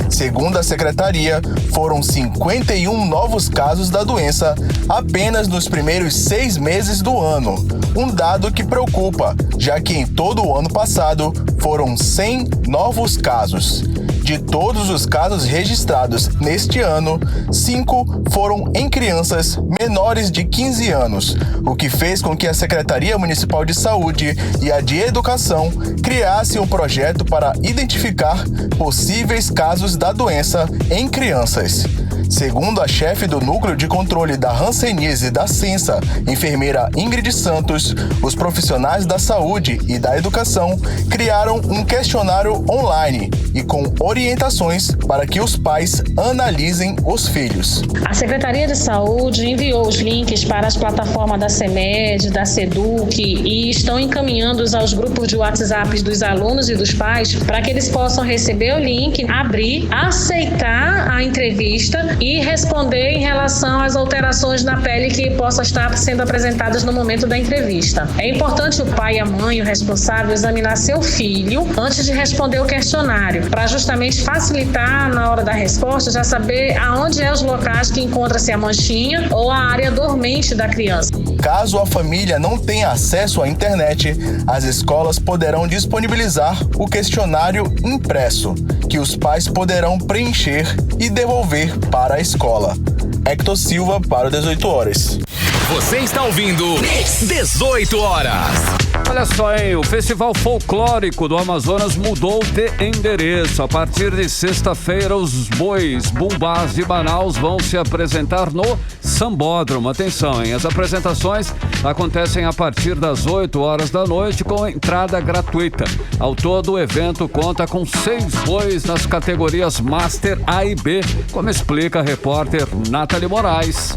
Segundo a Secretaria, foram 51 novos casos da doença apenas nos primeiros 6 meses do ano. Um dado que preocupa, já que em todo o ano passado foram 100 novos casos. De todos os casos registrados neste ano, 5 foram em crianças menores de 15 anos, o que fez com que a Secretaria Municipal de Saúde e a de Educação criassem um projeto para identificar possíveis casos da doença em crianças. Segundo a chefe do Núcleo de Controle da Hanseníase da Censa, enfermeira Ingrid Santos, os profissionais da saúde e da educação criaram um questionário online e com orientações para que os pais analisem os filhos. A Secretaria de Saúde enviou os links para as plataformas da CEMED, da SEDUC e estão encaminhando-os aos grupos de WhatsApp dos alunos e dos pais para que eles possam receber o link, abrir, aceitar a entrevista e responder em relação às alterações na pele que possam estar sendo apresentadas no momento da entrevista. É importante o pai, a mãe, o responsável examinar seu filho antes de responder o questionário, para justamente facilitar na hora da resposta, já saber aonde é os locais que encontra-se a manchinha ou a área dormente da criança. Caso a família não tenha acesso à internet, as escolas poderão disponibilizar o questionário impresso, que os pais poderão preencher e devolver para a escola. Hector Silva para o 18 horas. Você está ouvindo 18 horas. Olha só, hein? O Festival Folclórico do Amazonas mudou de endereço. A partir de sexta-feira, os bois bumbás de Manaus vão se apresentar no Sambódromo. Atenção, hein? As apresentações acontecem a partir das 8 horas da noite com entrada gratuita. Ao todo, o evento conta com 6 bois nas categorias Master A e B, como explica a repórter Nathalie Moraes.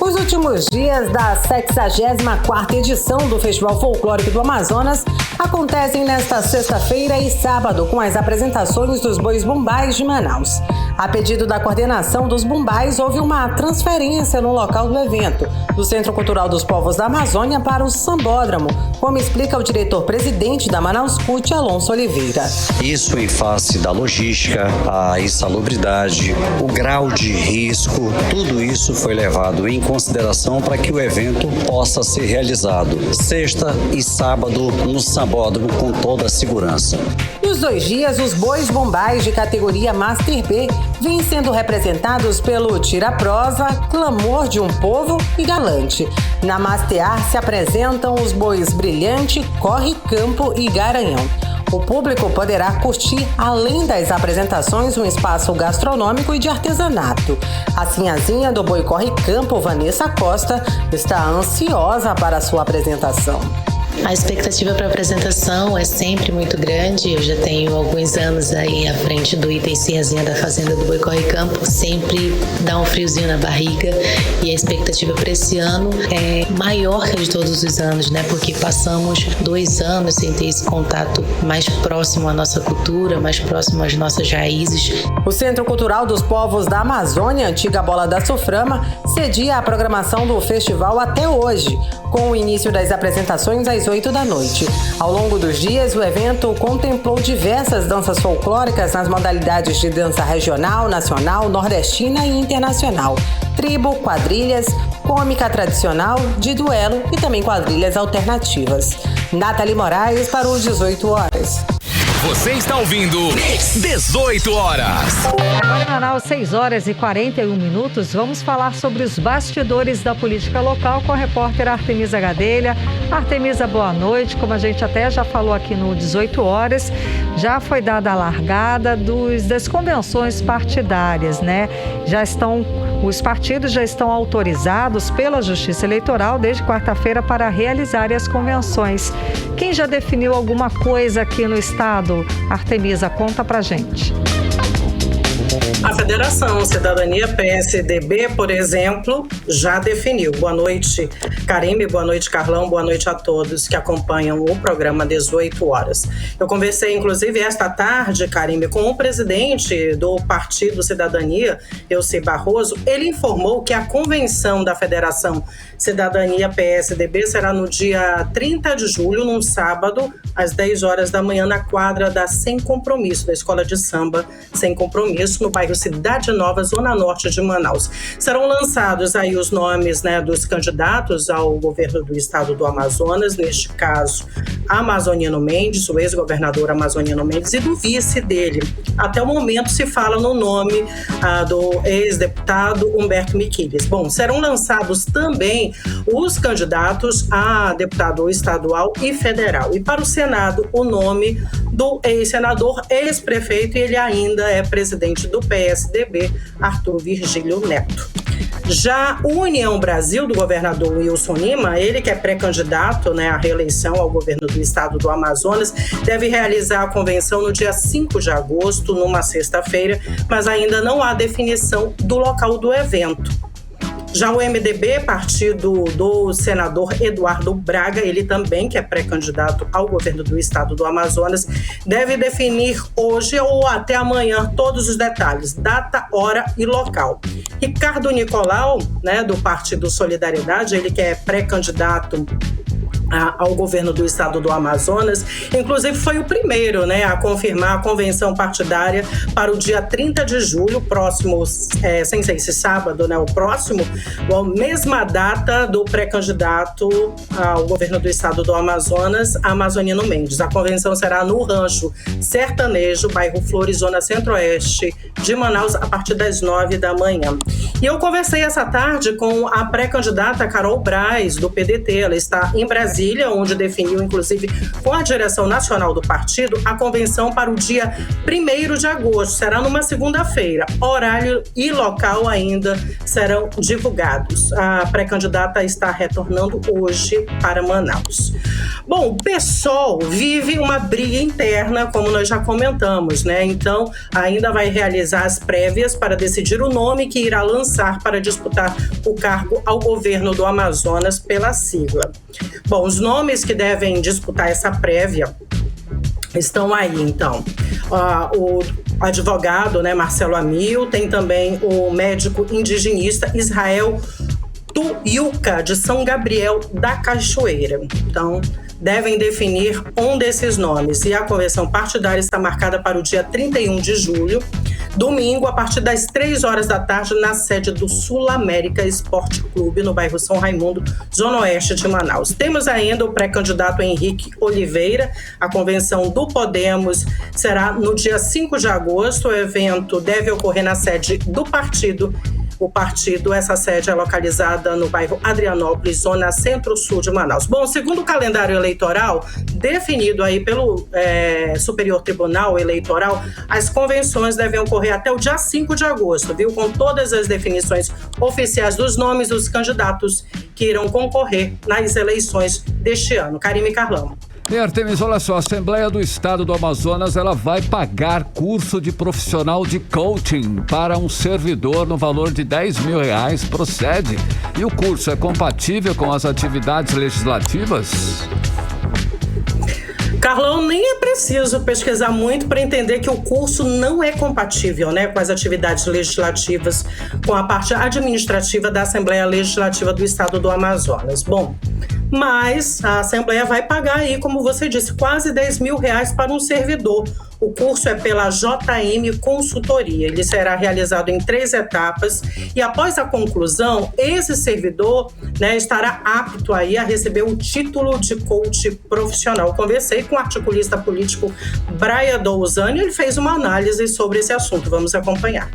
Os últimos dias da 64ª edição do Festival Folclórico do Amazonas acontecem nesta sexta-feira e sábado com as apresentações dos bois bumbás de Manaus. A pedido da coordenação dos bumbás, houve uma transferência no local do evento, do Centro Cultural dos Povos da Amazônia para o Sambódromo, como explica o diretor-presidente da Manaus CUT, Alonso Oliveira. Isso em face da logística, a insalubridade, o grau de risco, tudo isso foi levado em consideração para que o evento possa ser realizado sexta e sábado no Sambódromo com toda a segurança. Nos 2 dias, os bois bumbás de categoria Master B vêm sendo representados pelo Tira-Prosa, Clamor de um Povo e Galante. Na Master A se apresentam os bois Brilhante, Corre Campo e Garanhão. O público poderá curtir, além das apresentações, um espaço gastronômico e de artesanato. A sinhazinha do Boi Corre Campo, Vanessa Costa, está ansiosa para a sua apresentação. A expectativa para a apresentação é sempre muito grande. Eu já tenho alguns anos aí à frente do item Sinhazinha da Fazenda do Boi Corre Campo. Sempre dá um friozinho na barriga e a expectativa para esse ano é maior que a de todos os anos, né? Porque passamos 2 anos sem ter esse contato mais próximo à nossa cultura, mais próximo às nossas raízes. O Centro Cultural dos Povos da Amazônia, antiga Bola da Soframa, cedia a programação do festival até hoje, com o início das apresentações às 8 da noite. Ao longo dos dias, o evento contemplou diversas danças folclóricas nas modalidades de dança regional, nacional, nordestina e internacional, tribo, quadrilhas, cômica tradicional, de duelo e também quadrilhas alternativas. Nathalie Moraes para o 18 horas. Você está ouvindo 18 horas. Agora em Manaus, 6 horas e 41 minutos, vamos falar sobre os bastidores da política local com a repórter Artemisa Gadelha. Artemisa, boa noite. Como a gente até já falou aqui no 18 horas, já foi dada a largada das convenções partidárias, né? Os partidos já estão autorizados pela Justiça Eleitoral desde quarta-feira para realizarem as convenções. Quem já definiu alguma coisa aqui no estado? Artemisa, conta pra gente. A Federação Cidadania PSDB, por exemplo, já definiu. Boa noite, Karime, boa noite, Carlão, boa noite a todos que acompanham o programa 18 horas. Eu conversei, inclusive, esta tarde, Karime, com o presidente do Partido Cidadania, Elci Barroso. Ele informou que a convenção da Federação Cidadania PSDB será no dia 30 de julho, num sábado, às 10 horas da manhã, na quadra da Sem Compromisso, da Escola de Samba Sem Compromisso, no bairro Cidade Nova, zona norte de Manaus. Serão lançados aí os nomes, né, dos candidatos ao governo do estado do Amazonas, neste caso, Amazoniano Mendes, o ex-governador Amazoniano Mendes, e do vice dele. Até o momento se fala no nome do ex-deputado Humberto Miquiles. Bom, serão lançados também os candidatos a deputado estadual e federal. E para o Senado, o nome do ex-senador, ex-prefeito, e ele ainda é presidente do PSDB, Arthur Virgílio Neto. Já o União Brasil, do governador Wilson Lima, ele que é pré-candidato, né, à reeleição ao governo do estado do Amazonas, deve realizar a convenção no dia 5 de agosto, numa sexta-feira, mas ainda não há definição do local do evento. Já o MDB, partido do senador Eduardo Braga, ele também, que é pré-candidato ao governo do estado do Amazonas, deve definir hoje ou até amanhã todos os detalhes, data, hora e local. Ricardo Nicolau, né, do Partido Solidariedade, ele que é pré-candidato ao governo do estado do Amazonas. Inclusive foi o primeiro, né, a confirmar a convenção partidária para o dia 30 de julho, próximo, sem ser esse sábado, né, o próximo, a mesma data do pré-candidato ao governo do estado do Amazonas, Amazonino Mendes. A convenção será no Rancho Sertanejo, bairro Flores, zona centro-oeste de Manaus, a partir das 9 da manhã. E eu conversei essa tarde com a pré-candidata Carol Braz, do PDT. Ela está em Brasília, onde definiu, inclusive, com a direção nacional do partido, a convenção para o dia 1º de agosto. Será numa segunda-feira. Horário e local ainda serão divulgados. A pré-candidata está retornando hoje para Manaus. Bom, o PSOL vive uma briga interna, como nós já comentamos, né? Então, ainda vai realizar as prévias para decidir o nome que irá lançar para disputar o cargo ao governo do Amazonas pela sigla. Bom, os nomes que devem disputar essa prévia estão aí, então. O advogado, né, Marcelo Amil, tem também o médico indigenista Israel Tuiuca, de São Gabriel da Cachoeira. Então, devem definir um desses nomes. E a convenção partidária está marcada para o dia 31 de julho, domingo, a partir das 3 horas da tarde, na sede do Sul América Esporte Clube, no bairro São Raimundo, zona oeste de Manaus. Temos ainda o pré-candidato Henrique Oliveira. A convenção do Podemos será no dia 5 de agosto. O evento deve ocorrer na sede do partido. Essa sede é localizada no bairro Adrianópolis, zona centro-sul de Manaus. Bom, segundo o calendário eleitoral, definido aí pelo Superior Tribunal Eleitoral, as convenções devem ocorrer até o dia 5 de agosto, viu? Com todas as definições oficiais dos nomes dos candidatos que irão concorrer nas eleições deste ano. Karime Carlão. E Artemis, olha só, a Assembleia do Estado do Amazonas, ela vai pagar curso de profissional de coaching para um servidor no valor de R$10 mil, procede? E o curso é compatível com as atividades legislativas? Carlão, nem é preciso pesquisar muito para entender que o curso não é compatível, né, com as atividades legislativas, com a parte administrativa da Assembleia Legislativa do Estado do Amazonas. Bom, mas a Assembleia vai pagar aí, como você disse, quase R$10 mil para um servidor. O curso é pela JM Consultoria. Ele será realizado em 3 etapas e após a conclusão, esse servidor, né, estará apto aí a receber o título de coach profissional. Conversei com o articulista político Braia Douzani, ele fez uma análise sobre esse assunto. Vamos acompanhar.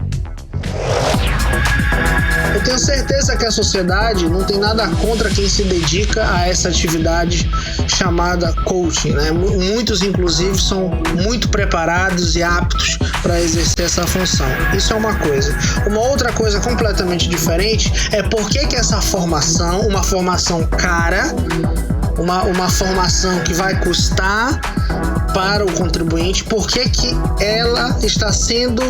Eu tenho certeza que a sociedade não tem nada contra quem se dedica a essa atividade chamada coaching, né? Muitos, inclusive, são muito preparados e aptos para exercer essa função. Isso é uma coisa. Uma outra coisa completamente diferente é por que essa formação, uma formação cara, uma formação que vai custar para o contribuinte, por que ela está sendo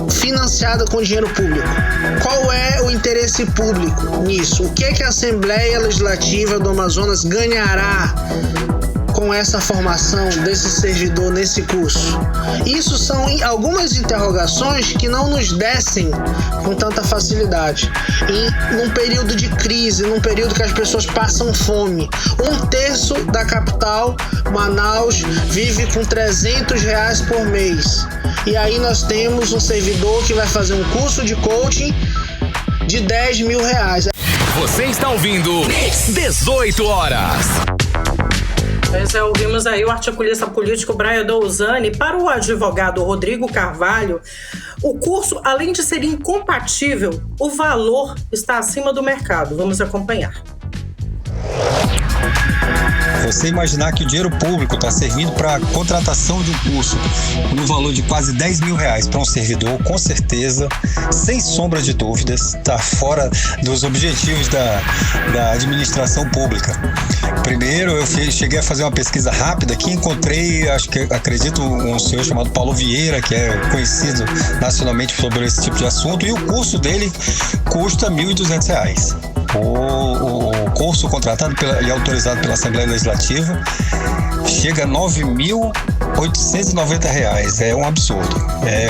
financiada com dinheiro público? Qual é o interesse público nisso? O que a Assembleia Legislativa do Amazonas ganhará com essa formação desse servidor nesse curso? Isso são algumas interrogações que não nos descem com tanta facilidade. E num período de crise, num período que as pessoas passam fome, 1/3 da capital, Manaus, vive com R$300 por mês. E aí nós temos um servidor que vai fazer um curso de coaching de R$10 mil. Você está ouvindo 18 horas. Pois é, ouvimos aí o articulista político Braia Douzani. Para o advogado Rodrigo Carvalho, o curso, além de ser incompatível, o valor está acima do mercado. Vamos acompanhar. Você imaginar que o dinheiro público está servindo para a contratação de um curso no valor de quase R$10 mil para um servidor, com certeza, sem sombra de dúvidas, está fora dos objetivos da administração pública. Primeiro, eu cheguei a fazer uma pesquisa rápida que encontrei, acredito, um senhor chamado Paulo Vieira, que é conhecido nacionalmente sobre esse tipo de assunto, e o curso dele custa R$1.200. O curso contratado e autorizado pela Assembleia Legislativa chega a R$ 9.890. É um absurdo. É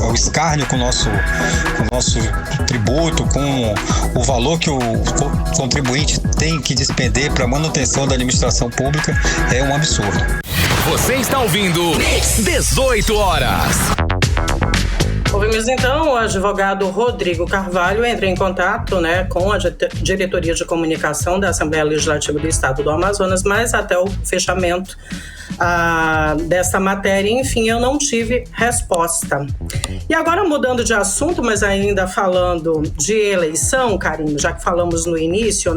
o escárnio com o nosso tributo, com o valor que o contribuinte tem que despender para a manutenção da administração pública. É um absurdo. Você está ouvindo 18 horas. Ouvimos então o advogado Rodrigo Carvalho entra em contato, com a Diretoria de Comunicação da Assembleia Legislativa do Estado do Amazonas, mas até o fechamento dessa matéria, enfim, eu não tive resposta. E agora mudando de assunto, mas ainda falando de eleição, Karine, já que falamos no início,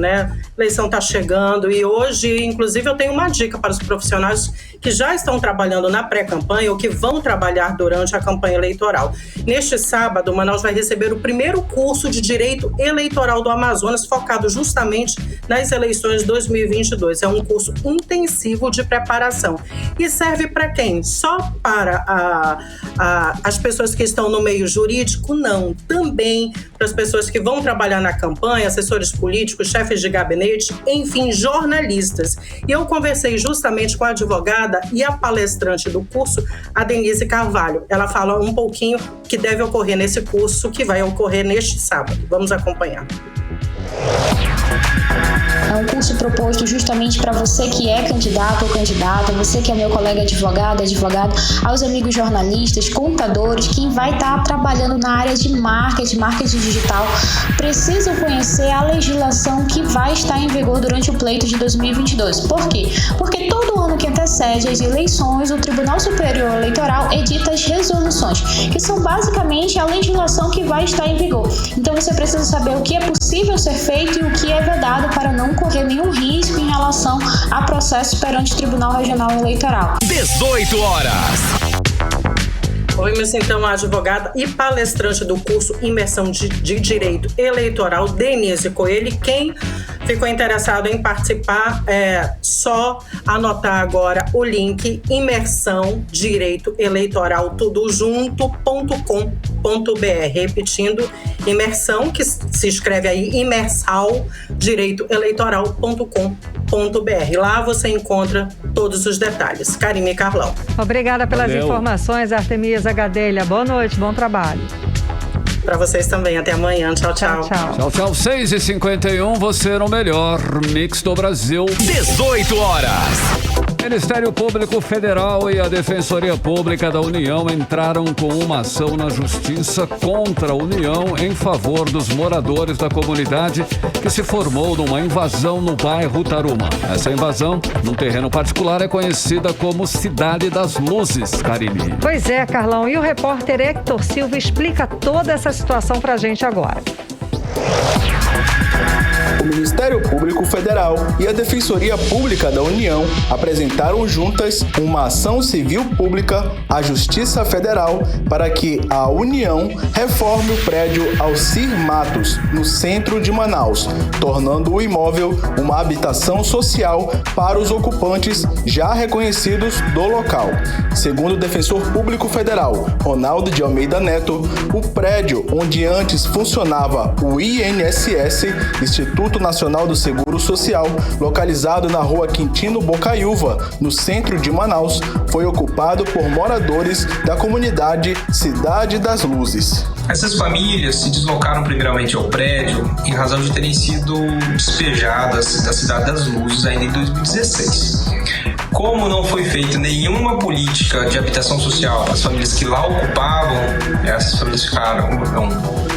eleição está chegando e hoje, inclusive, eu tenho uma dica para os profissionais que já estão trabalhando na pré-campanha ou que vão trabalhar durante a campanha eleitoral. Neste sábado, Manaus vai receber o primeiro curso de Direito Eleitoral do Amazonas, focado justamente nas eleições de 2022. É um curso intensivo de preparação. E serve para quem? Só para as pessoas que estão no meio jurídico? Não. Também para as pessoas que vão trabalhar na campanha, assessores políticos, chefes de gabinete, enfim, jornalistas. E eu conversei justamente com a advogada e a palestrante do curso, a Denise Carvalho. Ela fala um pouquinho que deve ocorrer nesse curso, que vai ocorrer neste sábado. Vamos acompanhar. É um curso proposto justamente para você que é candidato ou candidata, você que é meu colega advogado, aos amigos jornalistas, contadores, quem vai estar trabalhando na área de marketing digital, precisam conhecer a legislação que vai estar em vigor durante o pleito de 2022. Por quê? Porque todo ano que antecede as eleições, o Tribunal Superior Eleitoral edita as resoluções, que são basicamente a legislação que vai estar em vigor. Então você precisa saber o que é possível ser feito e o que é vedado para não correr nenhum risco em relação a processos perante o Tribunal Regional Eleitoral. 18 horas. Ouvimos então a advogada e palestrante do curso Imersão de Direito Eleitoral, Denise Coelho. Quem ficou interessado em participar, é só anotar agora o link imersão direito eleitoral tudojunto.com.br. Repetindo, imersão, que se escreve aí imersal direito eleitoral.com.br. Lá você encontra todos os detalhes. Karine e Carlão. Obrigada pelas informações, Artemisa Gadelha. Boa noite, bom trabalho. Para vocês também. Até amanhã. Tchau, tchau. Tchau, tchau. 6h51, você no melhor mix do Brasil. 18 horas. Ministério Público Federal e a Defensoria Pública da União entraram com uma ação na Justiça contra a União em favor dos moradores da comunidade que se formou numa invasão no bairro Tarumã. Essa invasão, num terreno particular, é conhecida como Cidade das Luzes, Karine. Pois é, Carlão. E o repórter Hector Silva explica toda essa situação pra gente agora. O Ministério Público Federal e a Defensoria Pública da União apresentaram juntas uma ação civil pública à Justiça Federal para que a União reforme o prédio Alcir Matos, no centro de Manaus, tornando o imóvel uma habitação social para os ocupantes já reconhecidos do local. Segundo o Defensor Público Federal, Ronaldo de Almeida Neto, o prédio onde antes funcionava o INSS, Instituto Nacional do Seguro Social, localizado na rua Quintino Bocaiúva, no centro de Manaus, foi ocupado por moradores da comunidade Cidade das Luzes. Essas famílias se deslocaram primeiramente ao prédio em razão de terem sido despejadas da Cidade das Luzes ainda em 2016. Como não foi feita nenhuma política de habitação social para as famílias que lá ocupavam, essas famílias ficaram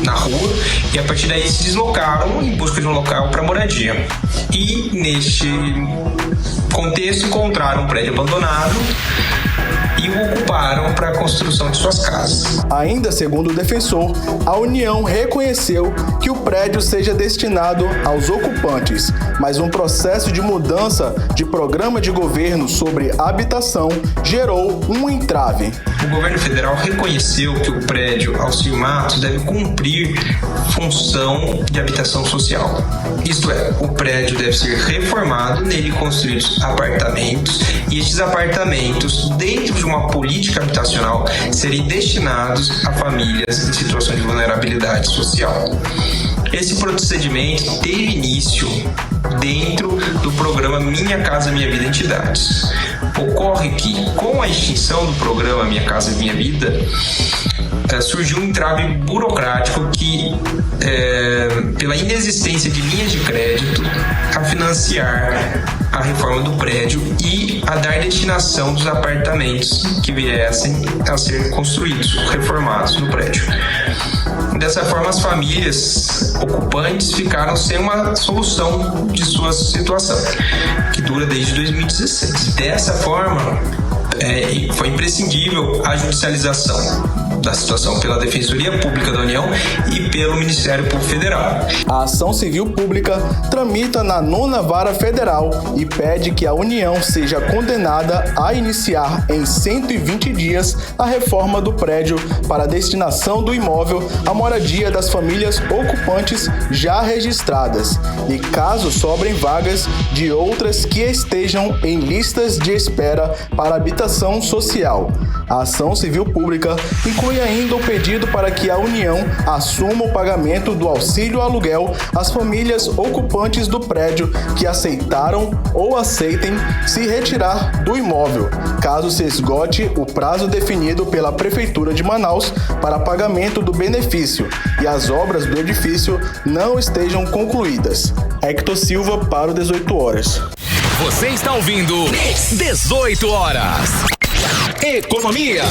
na rua e a partir daí se deslocaram em busca de um local para moradia. E neste contexto encontraram um prédio abandonado e o ocuparam para a construção de suas casas. Ainda segundo o defensor, a União reconheceu que o prédio seja destinado aos ocupantes, mas um processo de mudança de programa de governo sobre habitação gerou um entrave. O governo federal reconheceu que o prédio Alcir Matos deve cumprir função de habitação social. Isto é, o prédio deve ser reformado, nele construídos apartamentos, e estes apartamentos, dentro de uma política habitacional, serem destinados a famílias em situação de vulnerabilidade social. Esse procedimento teve início dentro do programa Minha Casa Minha Vida Entidades. Ocorre que, com a extinção do programa Minha Casa Minha Vida, surgiu um entrave burocrático que, pela inexistência de linhas de crédito, a financiar a reforma do prédio e a dar destinação dos apartamentos que viessem a ser construídos, reformados no prédio. Dessa forma, as famílias ocupantes ficaram sem uma solução de sua situação, que dura desde 2016. Dessa forma, foi imprescindível a judicialização da situação pela Defensoria Pública da União e pelo Ministério Público Federal. A ação civil pública tramita na 9ª Vara Federal e pede que a União seja condenada a iniciar em 120 dias a reforma do prédio para a destinação do imóvel à moradia das famílias ocupantes já registradas e, caso sobrem vagas, de outras que estejam em listas de espera para habitação social. A ação civil pública inclui ainda o pedido para que a União assuma o pagamento do auxílio aluguel às famílias ocupantes do prédio que aceitaram ou aceitem se retirar do imóvel, caso se esgote o prazo definido pela Prefeitura de Manaus para pagamento do benefício e as obras do edifício não estejam concluídas. Hector Silva para o 18 horas. Você está ouvindo 18 horas. Economia.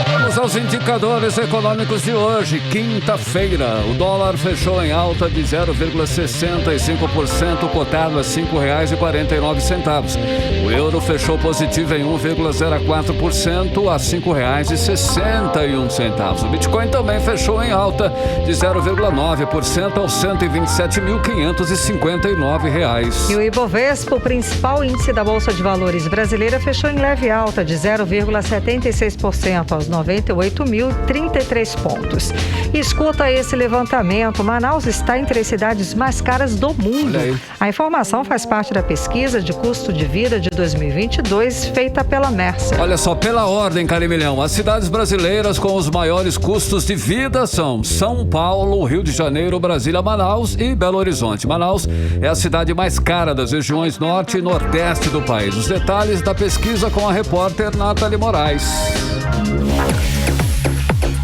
Vamos aos indicadores econômicos de hoje, quinta-feira. O dólar fechou em alta de 0,65%, cotado a R$ 5,49. O euro fechou positivo em 1,04% a R$ 5,61. O Bitcoin também fechou em alta de 0,9% aos R$ 127.559. E o Ibovespa, o principal índice da Bolsa de Valores brasileira, fechou em leve alta de 0,76% aos 98.033 pontos. E escuta esse levantamento, Manaus está entre as cidades mais caras do mundo. A informação faz parte da pesquisa de custo de vida de 2022 feita pela Mercer. Olha só, pela ordem, Carimilhão, as cidades brasileiras com os maiores custos de vida são São Paulo, Rio de Janeiro, Brasília, Manaus e Belo Horizonte. Manaus é a cidade mais cara das regiões norte e nordeste do país. Os detalhes da pesquisa com a repórter Nathalie Moraes.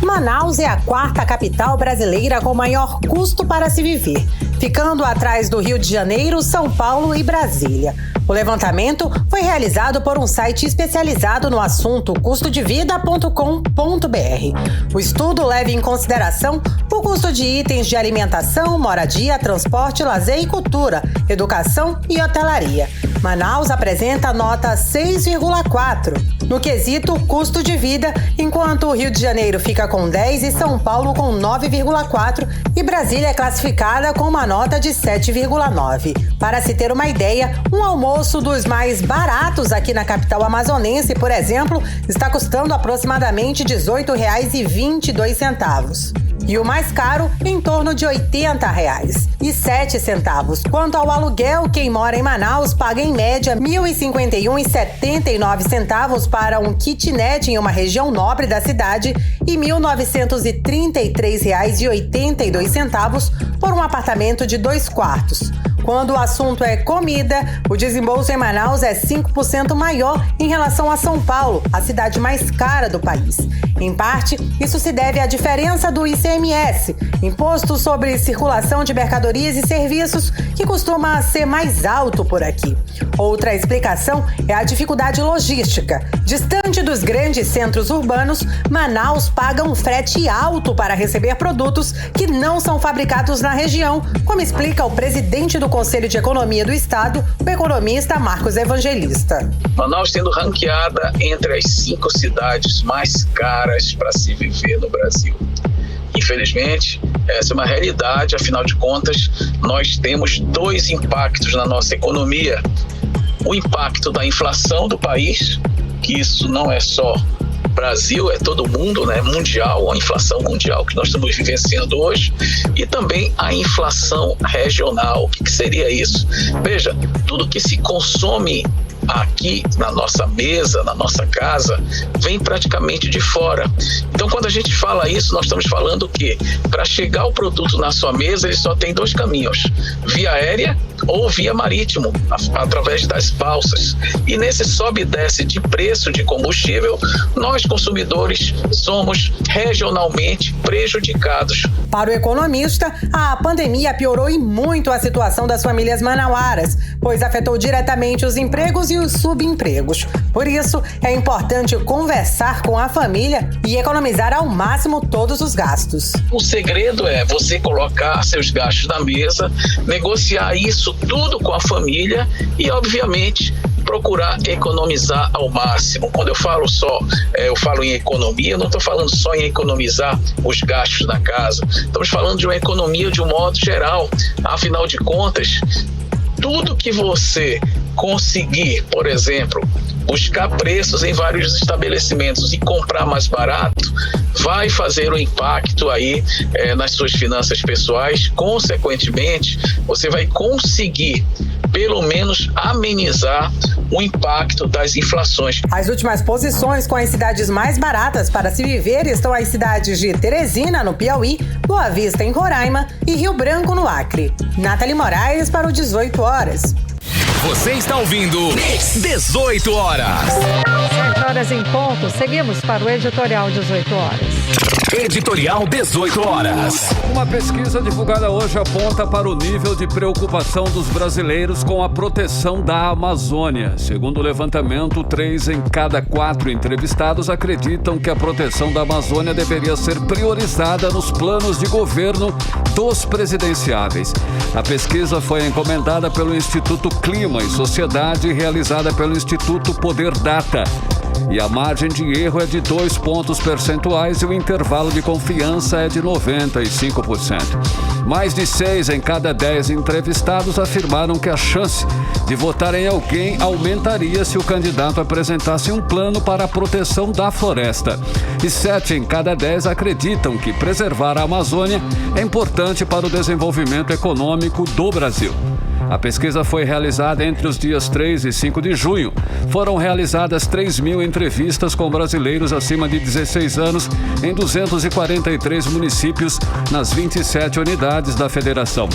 Manaus é a 4ª capital brasileira com maior custo para se viver, ficando atrás do Rio de Janeiro, São Paulo e Brasília. O levantamento foi realizado por um site especializado no assunto custodevida.com.br. O estudo leva em consideração o custo de itens de alimentação, moradia, transporte, lazer e cultura, educação e hotelaria. Manaus apresenta nota 6,4 no quesito custo de vida, enquanto o Rio de Janeiro fica com 10 e São Paulo com 9,4 e Brasília é classificada com uma nota de 7,9. Para se ter uma ideia, um almoço dos mais baratos aqui na capital amazonense, por exemplo, está custando aproximadamente R$ 18,22. E o mais caro, em torno de R$ 80,07. Quanto ao aluguel, quem mora em Manaus paga em média R$ 1.051,79 para um kitnet em uma região nobre da cidade e R$ 1.933,82 por um apartamento de 2 quartos. Quando o assunto é comida, o desembolso em Manaus é 5% maior em relação a São Paulo, a cidade mais cara do país. Em parte, isso se deve à diferença do ICMS, Imposto sobre Circulação de Mercadorias e Serviços, que costuma ser mais alto por aqui. Outra explicação é a dificuldade logística. Distante dos grandes centros urbanos, Manaus paga um frete alto para receber produtos que não são fabricados na região, como explica o presidente do Conselho de Economia do Estado, o economista Marcos Evangelista. Manaus sendo ranqueada entre as 5 cidades mais caras para se viver no Brasil. Infelizmente, essa é uma realidade, afinal de contas, nós temos 2 impactos na nossa economia. O impacto da inflação do país, que isso não é só Brasil, é todo mundo, né? Mundial, a inflação mundial que nós estamos vivenciando hoje, e também a inflação regional. O que seria isso? Veja, tudo que se consome aqui na nossa mesa, na nossa casa, vem praticamente de fora. Então, quando a gente fala isso, nós estamos falando que para chegar o produto na sua mesa, ele só tem 2 caminhos: via aérea ou via marítimo, através das balsas. E nesse sobe e desce de preço de combustível, nós consumidores somos regionalmente prejudicados. Para o economista, a pandemia piorou e muito a situação das famílias manauaras, pois afetou diretamente os empregos e os subempregos. Por isso, é importante conversar com a família e economizar ao máximo todos os gastos. O segredo é você colocar seus gastos na mesa, negociar isso tudo com a família e, obviamente, procurar economizar ao máximo. Quando eu falo em economia, eu não estou falando só em economizar os gastos na casa. Estamos falando de uma economia de um modo geral. Afinal de contas, tudo que você conseguir, por exemplo, buscar preços em vários estabelecimentos e comprar mais barato, vai fazer um impacto aí nas suas finanças pessoais. Consequentemente, você vai conseguir pelo menos amenizar o impacto das inflações. As últimas posições com as cidades mais baratas para se viver estão as cidades de Teresina, no Piauí, Boa Vista, em Roraima, e Rio Branco, no Acre. Nathalie Moraes para o 18 horas. Você está ouvindo 18 horas. 7 horas em ponto. Seguimos para o editorial 18 horas. Editorial 18 horas. Uma pesquisa divulgada hoje aponta para o nível de preocupação dos brasileiros com a proteção da Amazônia. Segundo o levantamento, 3 em cada 4 entrevistados acreditam que a proteção da Amazônia deveria ser priorizada nos planos de governo dos presidenciáveis. A pesquisa foi encomendada pelo Instituto Clima e Sociedade, realizada pelo Instituto Poder Data. E a margem de erro é de 2 pontos percentuais e o intervalo de confiança é de 95%. Mais de 6 em cada 10 entrevistados afirmaram que a chance de votar em alguém aumentaria se o candidato apresentasse um plano para a proteção da floresta. E 7 em cada 10 acreditam que preservar a Amazônia é importante para o desenvolvimento econômico do Brasil. A pesquisa foi realizada entre os dias 3 e 5 de junho. Foram realizadas 3.000 entrevistas com brasileiros acima de 16 anos em 243 municípios nas 27 unidades da federação.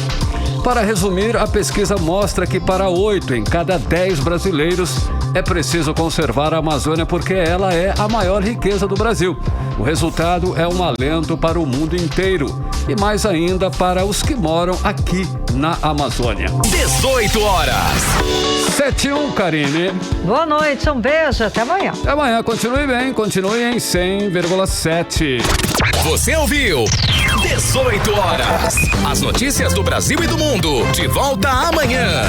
Para resumir, a pesquisa mostra que para 8 em cada 10 brasileiros é preciso conservar a Amazônia porque ela é a maior riqueza do Brasil. O resultado é um alento para o mundo inteiro e mais ainda para os que moram aqui na Amazônia. 18 horas. 7-1, Karine. Boa noite, um beijo, até amanhã. Até amanhã, continue bem, continue em 100,7. Você ouviu 18 horas. As notícias do Brasil e do mundo. De volta amanhã.